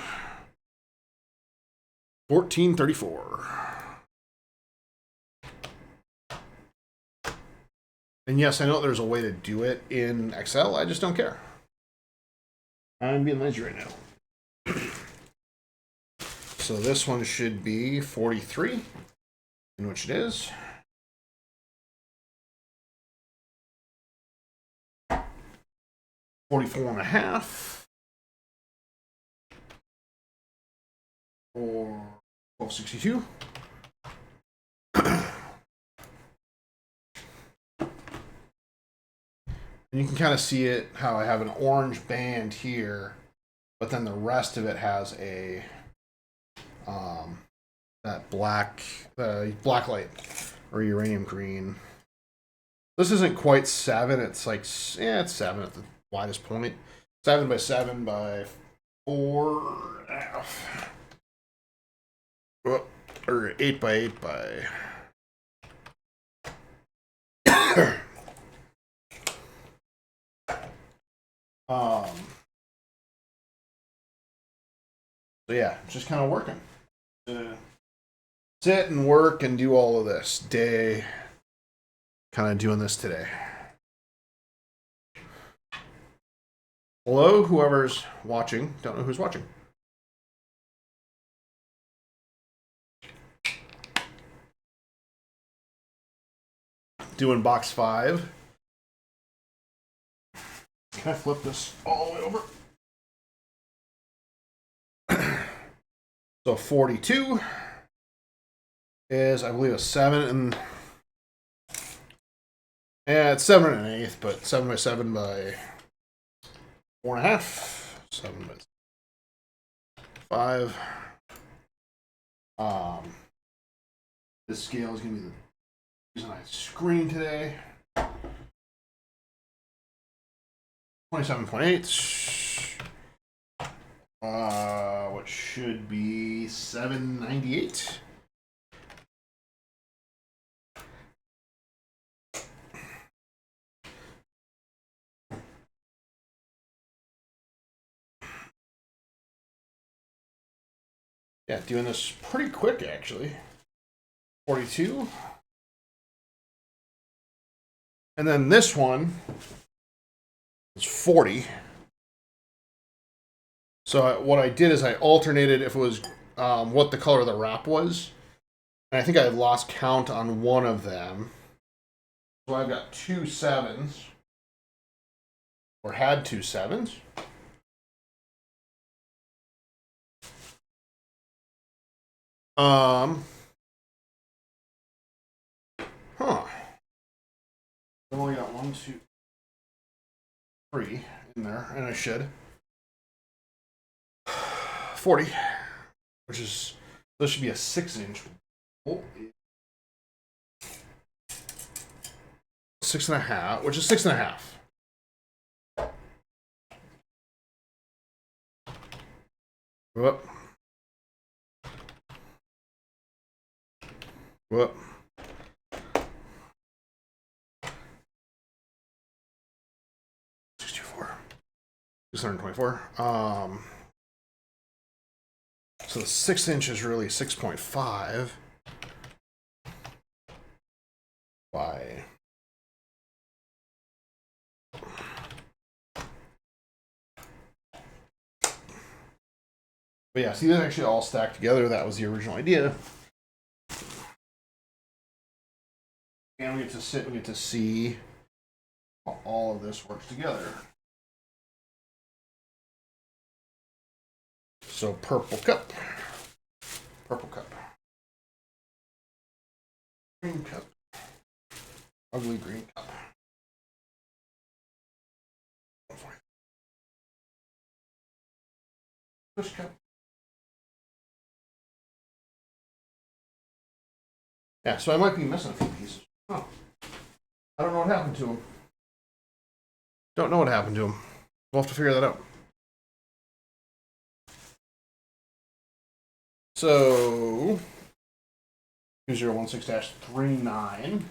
1434. And yes, I know there's a way to do it in Excel. I just don't care. I'm being lazy right now. So this one should be 43, in which it is. $44.5 or $12.62. And you can kind of see it how I have an orange band here, but then the rest of it has a that black light or uranium green. This isn't quite 7. It's like, yeah, it's 7 at the widest point. 7 by 7 by 4.5. Or 8 by 8 by. So yeah, just kind of working. Sit and work and do all of this day. Kind of doing this today. Hello, whoever's watching. Don't know who's watching. Doing box 5. Can I flip this all the way over? So 42 is, I believe, a 7 and yeah, it's 7 1/8, but 7 by 7 by 4.5. 7 by 5. This scale is going to be the reason I screen today. 27.8. What should be 798. Yeah, doing this pretty quick actually. 42. And then this one is 40. So what I did is I alternated if it was what the color of the wrap was. And I think I had lost count on one of them. So I've got 2 7s. Or had 2 7s. Huh. I've only got 1, 2, 3 in there, and I should. 40, which is, this should be a 6-inch. Oh, 6.5, which is 6.5. Whoop. Whoop. $624. So the 6-inch is really 6.5 by but yeah, see, they're actually all stacked together. That was the original idea. And we get to sit and get to see how all of this works together. So purple cup, green cup, ugly green cup. This cup. Yeah, so I might be missing a few pieces. Huh. I don't know what happened to them. Don't know what happened to them. We'll have to figure that out. So 2016-39,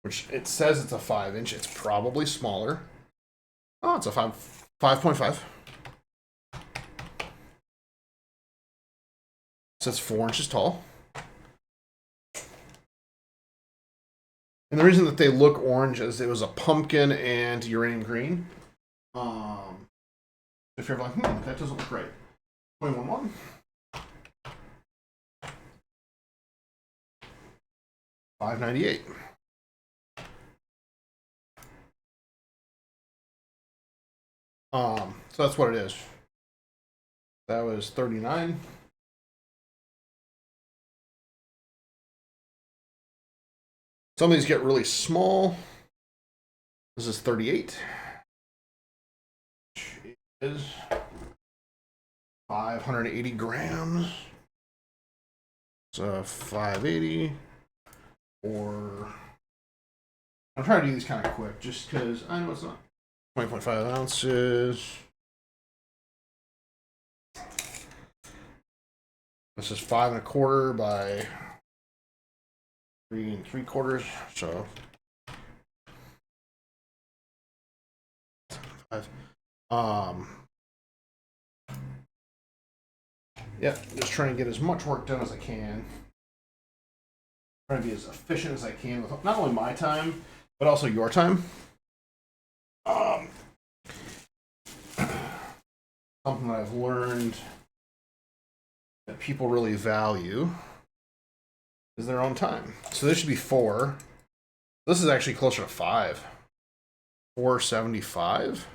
which it says it's a 5-inch. It's probably smaller. Oh, it's a 5.5. So it's 4 inches tall. And the reason that they look orange is it was a pumpkin and uranium green. If you're like, that doesn't look right. 21.1. $5.98. So that's what it is. That was 39. Some of these get really small. This is 38. Which is 580 grams. So 580. Or I'm trying to do these kind of quick just because I know it's not. 20.5 ounces. This is 5 1/4 by 3 3/4. So 5. Yeah, just trying to get as much work done as I can. Trying to be as efficient as I can with not only my time, but also your time. Something that I've learned that people really value is their own time. So this should be 4. This is actually closer to 5. 475.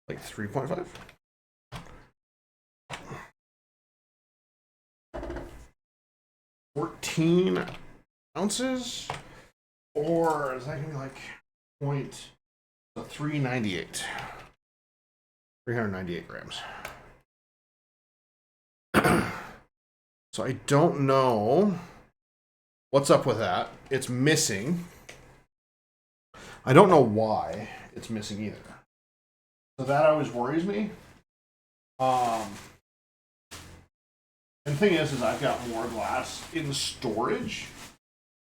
Like 3.5. 14 ounces. Or is that going to be like 398? 398 grams. So I don't know what's up with that. It's missing. I don't know why it's missing either. So that always worries me. And the thing is I've got more glass in storage.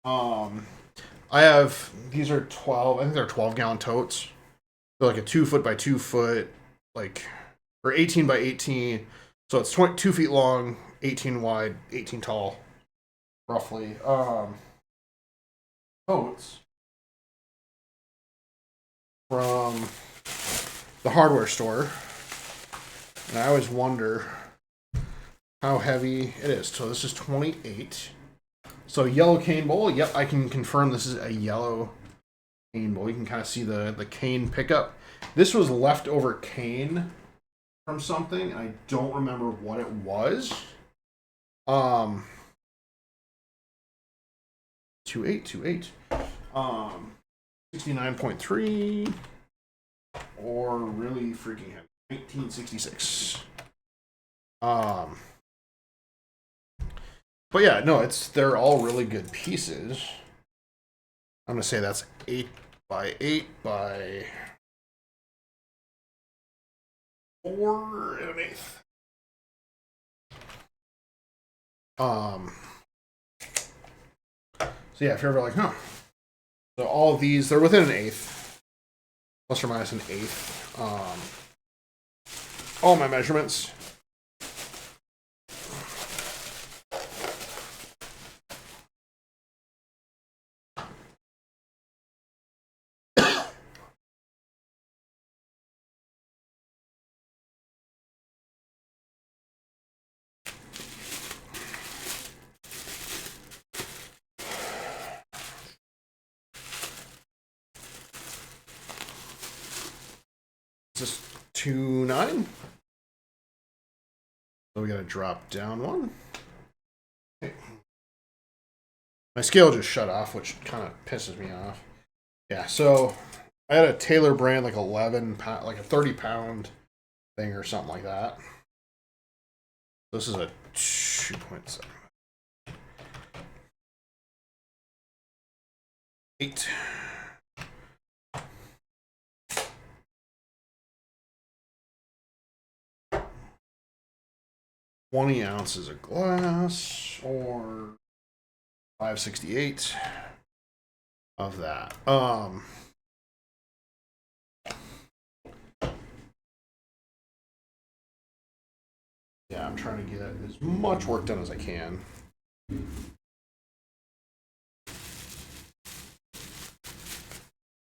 I have, these are 12, I think they're 12-gallon totes. They're like a 2 foot by 2 foot, like or 18 by 18. So it's 2 feet long, 18 wide, 18 tall, roughly. Coats from the hardware store. And I always wonder how heavy it is. So this is 28. So yellow cane bowl. Yep, I can confirm this is a yellow cane bowl. You can kind of see the cane pickup. This was leftover cane from something. I don't remember what it was. 2828. 69.3 or really freaking heavy. 1966. But yeah, no, they're all really good pieces. I'm gonna say that's 8 by 8 by 4 1/8. So yeah, if you're ever like, huh. So all of these, they're within an eighth, plus or minus an eighth. All my measurements. This is 2.9. So we gotta drop down one. Okay. My scale just shut off, which kind of pisses me off. Yeah, so I had a Taylor brand, like 11 pound, like a 30-pound thing or something like that. This is a 2.7. 8. 20 ounces of glass, or 568 of that. Yeah, I'm trying to get as much work done as I can.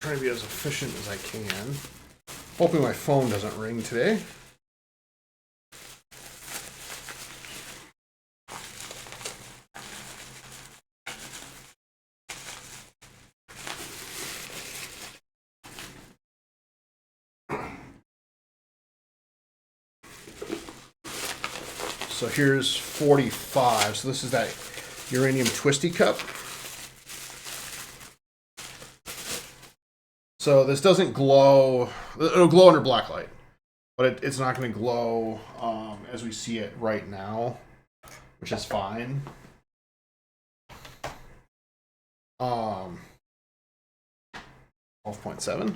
Trying to be as efficient as I can. Hoping my phone doesn't ring today. So here's 45. So this is that uranium twisty cup. So this doesn't glow. It'll glow under black light, but it's not going to glow as we see it right now, which is fine. 12.7.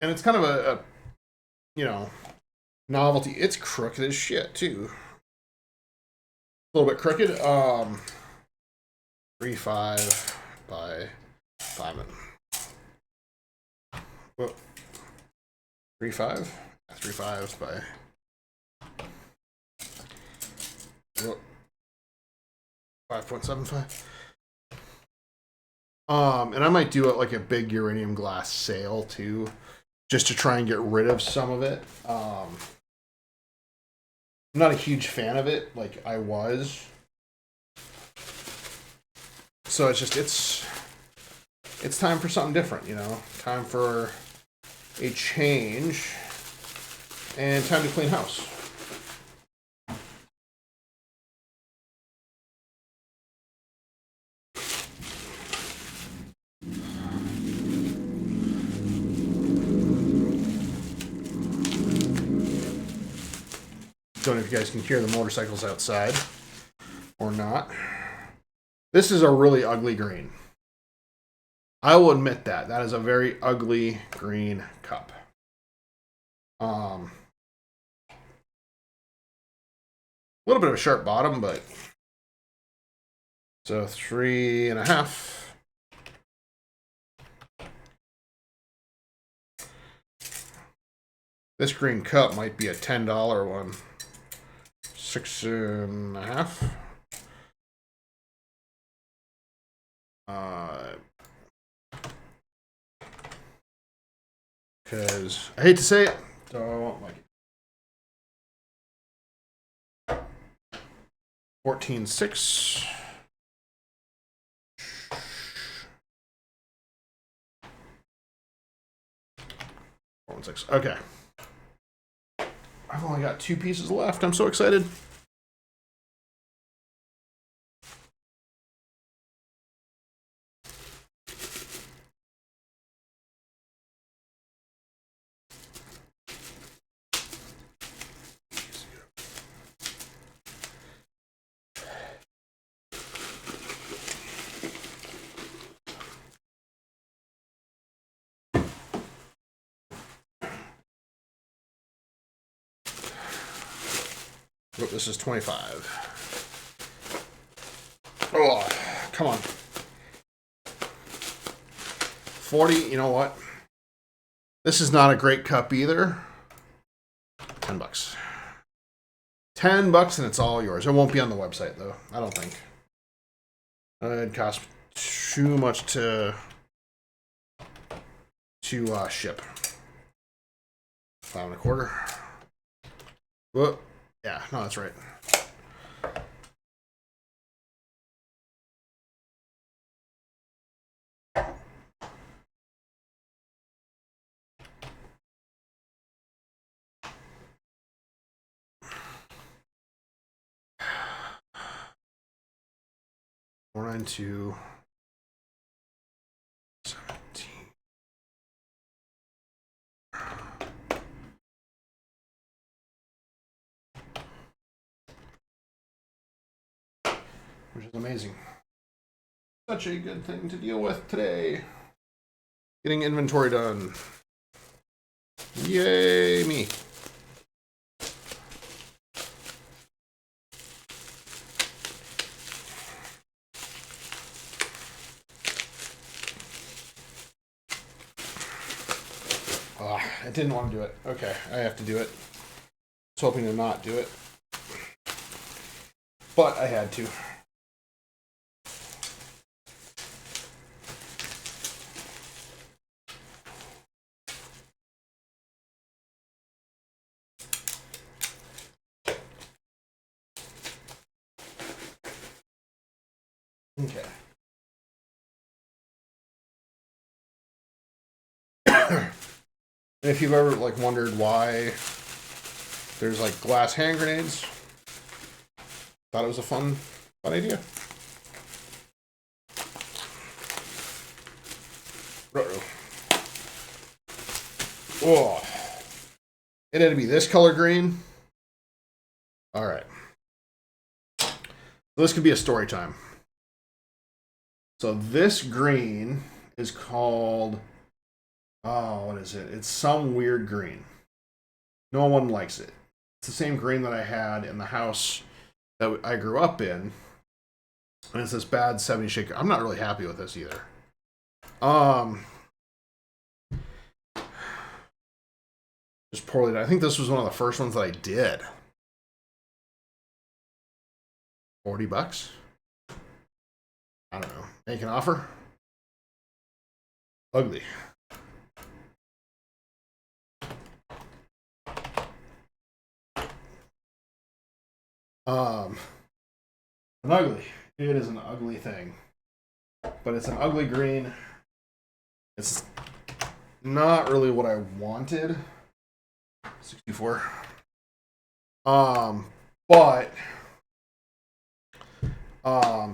And it's kind of a novelty. It's crooked as shit too. A little bit crooked. 3.5 by 5. 3.5. 3.5 by 5.75. And I might do it like a big uranium glass sail too, just to try and get rid of some of it. I'm not a huge fan of it, like I was. So it's time for something different, Time for a change and time to clean house. Don't know if you guys can hear the motorcycles outside or not. This is a really ugly green. I will admit that. That is a very ugly green cup. A little bit of a sharp bottom, but so 3.5. This green cup might be a $10 one. 6.5. Because I hate to say it, so I won't like it. 14.6. 4.6. Okay. I've only got 2 pieces left. I'm so excited. Oh, this is 25. Oh, come on. 40, you know what? This is not a great cup either. $10. $10 and it's all yours. It won't be on the website though, I don't think. It costs too much to ship. 5.25. Whoop. Yeah, no, that's right. Four, 9, 2, 17. Which is amazing. Such a good thing to deal with today. Getting inventory done. Yay, me. Oh, I didn't want to do it. Okay, I have to do it. I was hoping to not do it. But I had to. Okay. If you've ever like wondered why there's like glass hand grenades, thought it was a fun idea. Uh-oh. Oh, it had to be this color green. All right. So this could be a story time. So this green is called, oh, what is it? It's some weird green. No one likes it. It's the same green that I had in the house that I grew up in. And it's this bad 70 shaker. I'm not really happy with this either. Just poorly done. I think this was one of the first ones that I did. $40? I don't know. Make an offer? Ugly. An ugly. It is an ugly thing. But it's an ugly green. It's not really what I wanted. 64. But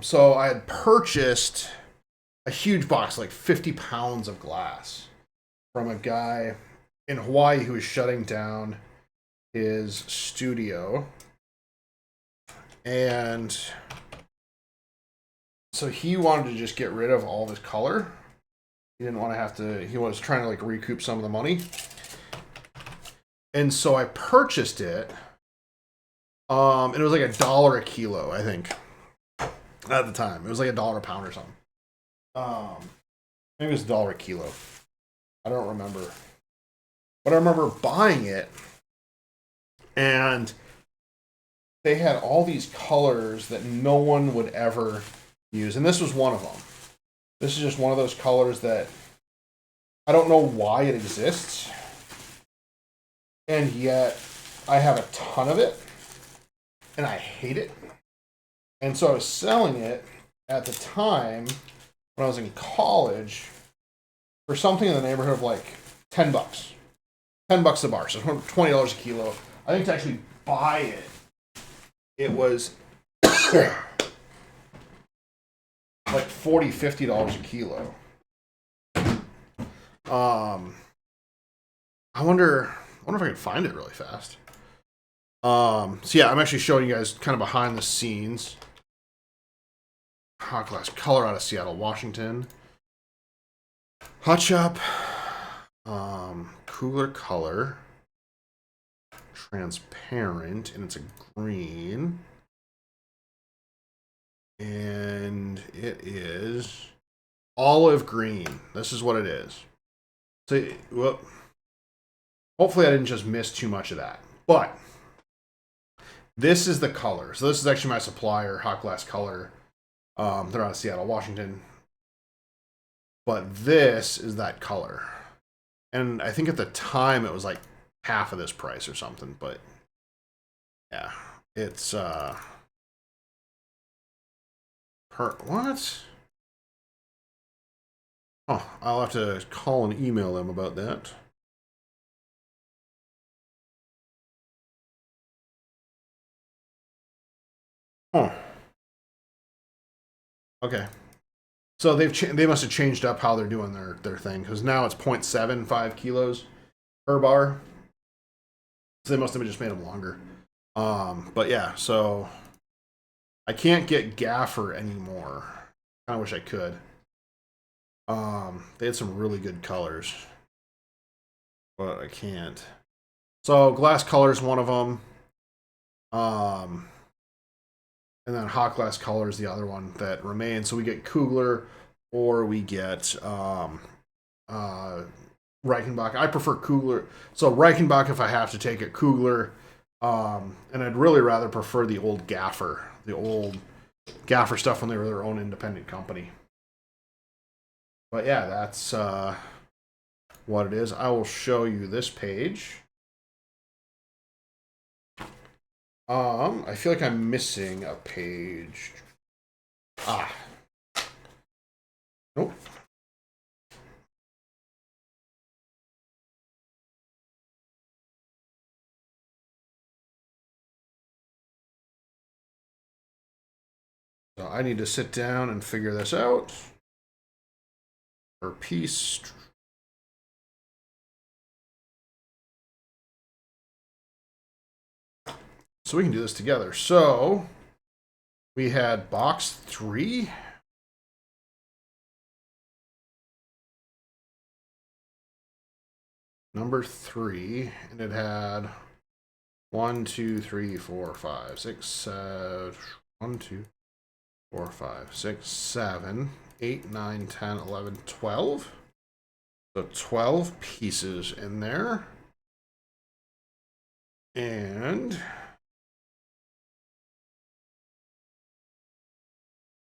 so I had purchased a huge box, like 50 pounds of glass, from a guy in Hawaii who was shutting down his studio. And so he wanted to just get rid of all this color. He didn't want to have to, he was trying to like recoup some of the money. And so I purchased it. And it was like $1 a kilo, I think. At the time. It was like $1 a pound or something. Maybe it was $1 a kilo. I don't remember. But I remember buying it, and they had all these colors that no one would ever use, and this was one of them. This is just one of those colors that I don't know why it exists, and yet I have a ton of it, and I hate it. And so I was selling it at the time when I was in college for something in the neighborhood of like $10. $10 a bar, so $20 a kilo. I think to actually buy it, it was like $40-$50 a kilo. I wonder if I can find it really fast. So yeah, I'm actually showing you guys kind of behind the scenes. Hot glass color out of Seattle, Washington. Hot Shop. Cooler color. Transparent, and it's a green. And it is olive green. This is what it is. So, well, hopefully I didn't just miss too much of that. But this is the color. So this is actually my supplier, Hot Glass Color. They're out of Seattle, Washington. But this is that color. And I think at the time it was like half of this price or something. But yeah, it's what? Oh, I'll have to call and email them about that. Oh. Okay. So they must have changed up how they're doing their thing, because now it's 0.75 kilos per bar. So they must have just made them longer. But yeah, so I can't get Gaffer anymore. I wish I could. They had some really good colors, but I can't. So glass color is one of them. And then hot glass color is the other one that remains. So we get Kugler or we get Reichenbach. I prefer Kugler. So Reichenbach if I have to take it, Kugler. And I'd really rather prefer the old Gaffer. The old Gaffer stuff when they were their own independent company. But yeah, that's what it is. I will show you this page. I feel like I'm missing a page. Nope. So I need to sit down and figure this out. Per piece. So we can do this together. So we had box 3. Number 3, and it had 1, 2, 3, 4, 5, 6, 7, 1, 2, 4, 5, 6, 7, 8, 9, 10, 11, 12. So 12 pieces in there. And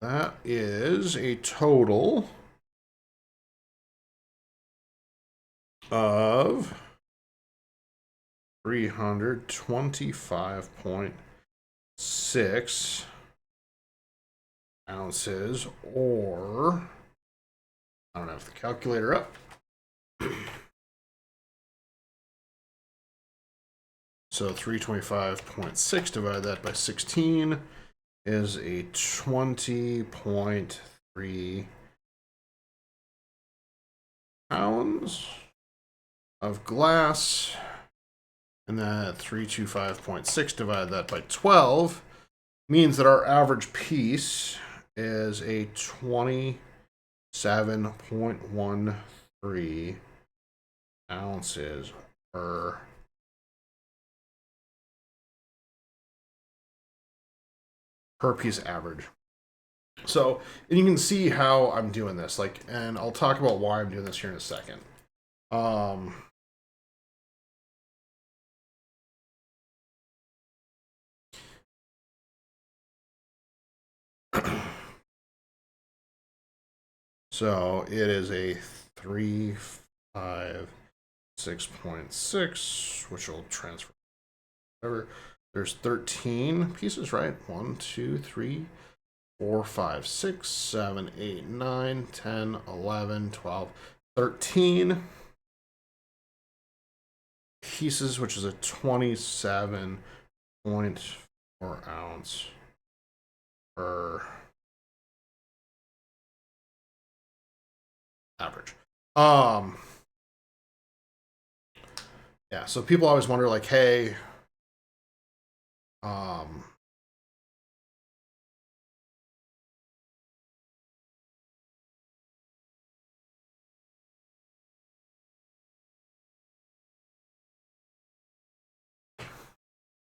that is a total of 325.6 ounces, or I don't have the calculator up. So 325.6 divided that by 16 is a 20.3 pounds of glass. And that 325.6 divided that by 12 means that our average piece is a 27.13 ounces per piece average. So, and you can see how I'm doing this, like, and I'll talk about why I'm doing this here in a second. So it is a 356.6, which will transfer. Whatever. There's 13 pieces, right? 1, 2, 3, 4, 5, 6, 7, 8, 9, 10, 11, 12, 13 pieces, which is a 27.4 ounce per average. Yeah, so people always wonder, like, hey,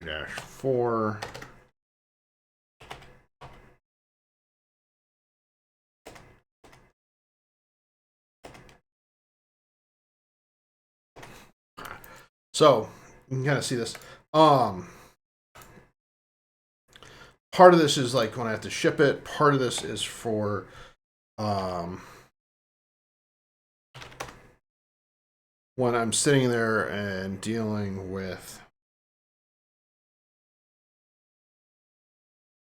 -4. So you can kind of see this. Part of this is like when I have to ship it. Part of this is for when I'm sitting there and dealing with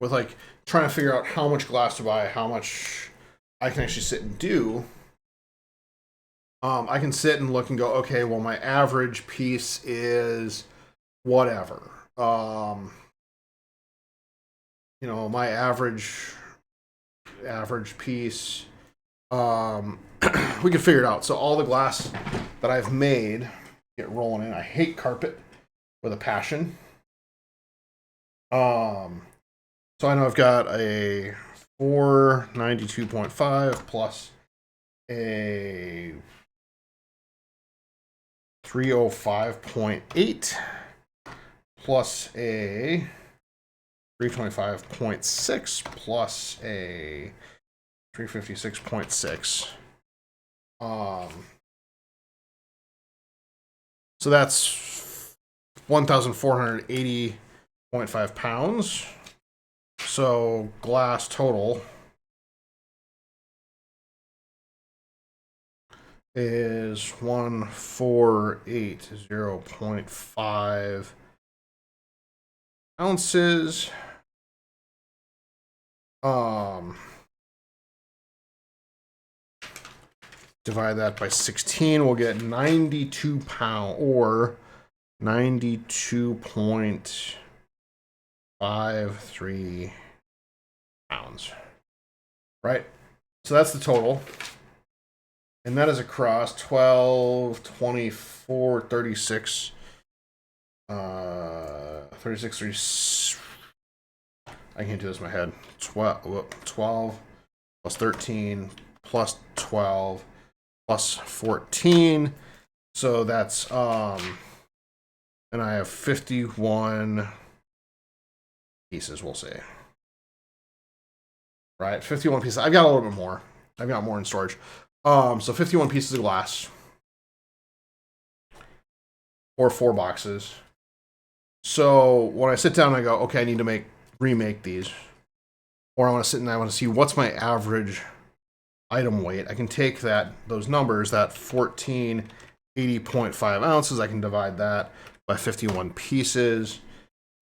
like trying to figure out how much glass to buy, how much I can actually sit and do. I can sit and look and go, okay, well, my average piece is whatever. You know, my average piece. We can figure it out. So all the glass that I've made, get rolling in. I hate carpet with a passion. So I know I've got a 492.5 plus a 305.8 plus a 325.6 plus a 356.6. So that's 1,480.5 pounds. So glass total is 1,480.5 ounces. Divide that by 16, we'll get 92 pounds, or 92.53 pounds. Right? So that's the total. And that is across 12, 24, 36, 36, 36. I can't do this in my head. 12 plus 13 plus 12 plus 14. So that's and I have 51 pieces, we'll say. Right? 51 pieces. I've got a little bit more. I've got more in storage. So 51 pieces of glass. Or 4 boxes. So when I sit down and I go, okay, I need to remake these. Or I want to sit and I want to see what's my average item weight. I can take those numbers, that 1480.5 ounces, I can divide that by 51 pieces.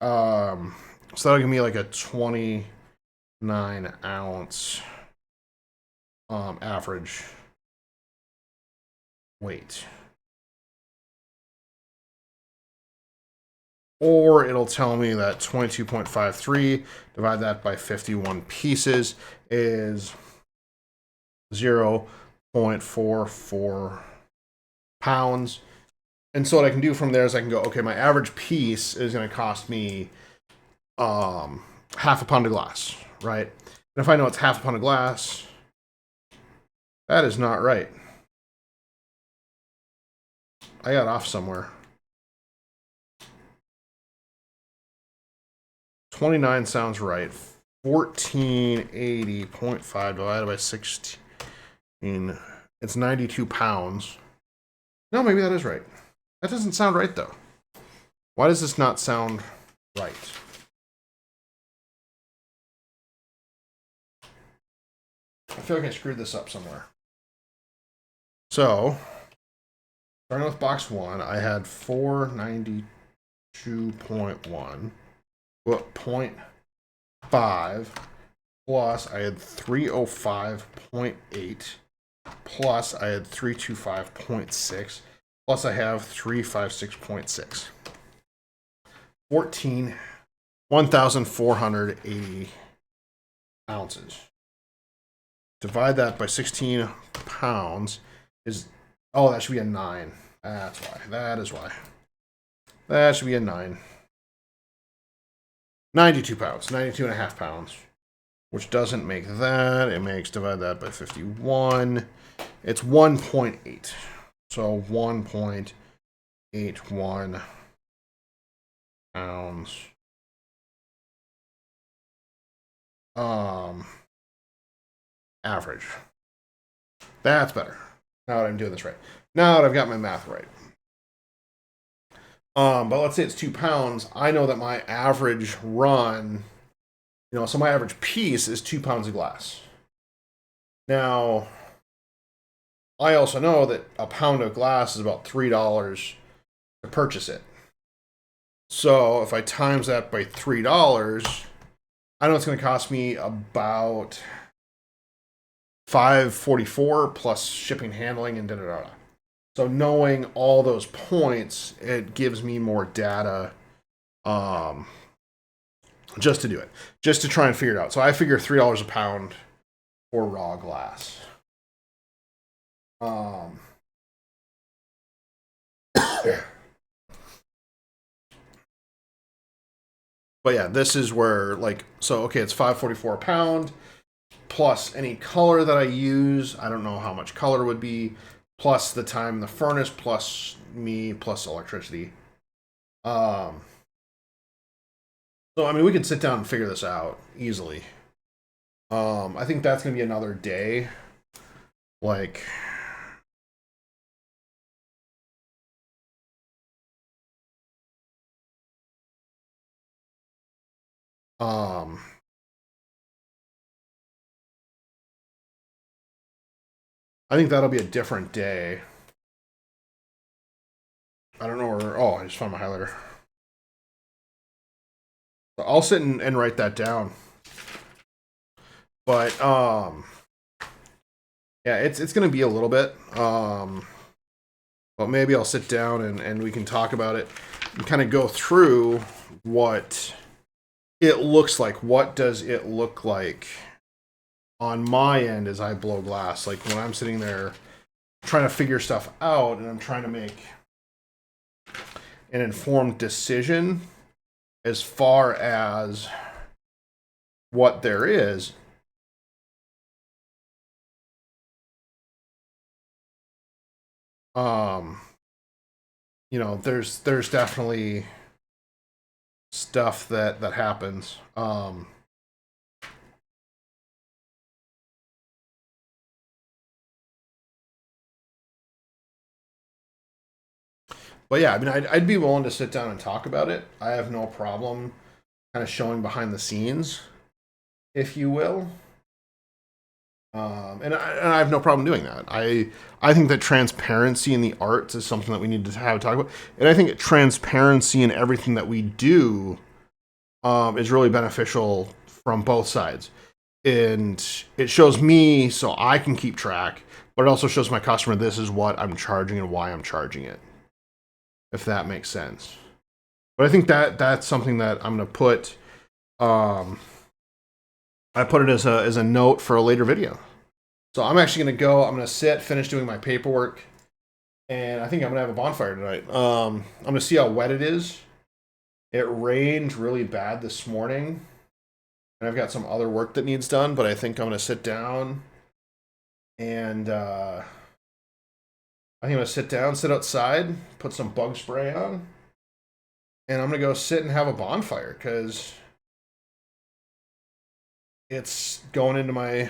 So that'll give me like a 29 ounce average weight. Or it'll tell me that 22.53, divide that by 51 pieces, is 0.44 pounds. And so what I can do from there is I can go, okay, my average piece is going to cost me half a pound of glass, right? And if I know it's half a pound of glass, that is not right. I got off somewhere. 29 sounds right. 1480.5 divided by 16. It's 92 pounds. No, maybe that is right. That doesn't sound right, though. Why does this not sound right? I feel like I screwed this up somewhere. So, starting with box 1, I had 492.1, what, 0.5, plus I had 305.8, plus I had 325.6, plus I have 356.6. 1,480 ounces. Divide that by 16 pounds is, oh, that should be a 9. That's why. That is why. That should be a 9. 92 pounds. 92 and a half pounds. Which doesn't make that. It makes, divide that by 51. It's 1.8. So 1.81 pounds. Average. That's better. Now that I'm doing this right. Now that I've got my math right. But let's say it's 2 pounds. I know that my average run, so my average piece is 2 pounds of glass. Now, I also know that a pound of glass is about $3 to purchase it. So if I times that by $3, I know it's going to cost me about $5.44 plus shipping, handling, and da-da-da. So knowing all those points, it gives me more data just to do it. Just to try and figure it out. So I figure $3 a pound for raw glass. But yeah, this is where, so okay, it's $5.44 a pound, plus any color that I use. I don't know how much color would be, plus the time in the furnace, plus me, plus electricity. So, I mean, we could sit down and figure this out easily. I think that's going to be another day. I think that'll be a different day. I don't know where, oh, I just found my highlighter. So I'll sit and write that down. But, yeah, it's going to be a little bit. But maybe I'll sit down and we can talk about it and kind of go through what it looks like. What does it look like on my end as I blow glass? Like when I'm sitting there trying to figure stuff out and I'm trying to make an informed decision as far as what there is. There's definitely stuff that happens. But yeah, I mean, I'd be willing to sit down and talk about it. I have no problem kind of showing behind the scenes, if you will. And I have no problem doing that. I think that transparency in the arts is something that we need to talk about. And I think transparency in everything that we do is really beneficial from both sides. And it shows me so I can keep track, but it also shows my customer this is what I'm charging and why I'm charging it, if that makes sense. But I think that's something that I'm going to put. I put it as a note for a later video. So I'm actually going to go. I'm going to sit, finish doing my paperwork, and I think I'm going to have a bonfire tonight. I'm going to see how wet it is. It rained really bad this morning, and I've got some other work that needs done, but I think I'm going to sit down and I think I'm going to sit outside, put some bug spray on, and I'm going to go sit and have a bonfire because it's going into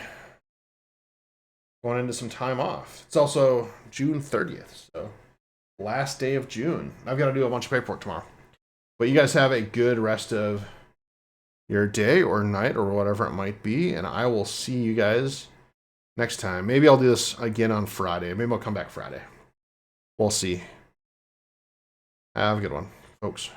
some time off. It's also June 30th, so last day of June. I've got to do a bunch of paperwork tomorrow. But you guys have a good rest of your day or night or whatever it might be, and I will see you guys next time. Maybe I'll do this again on Friday. Maybe I'll come back Friday. We'll see. Have a good one, folks.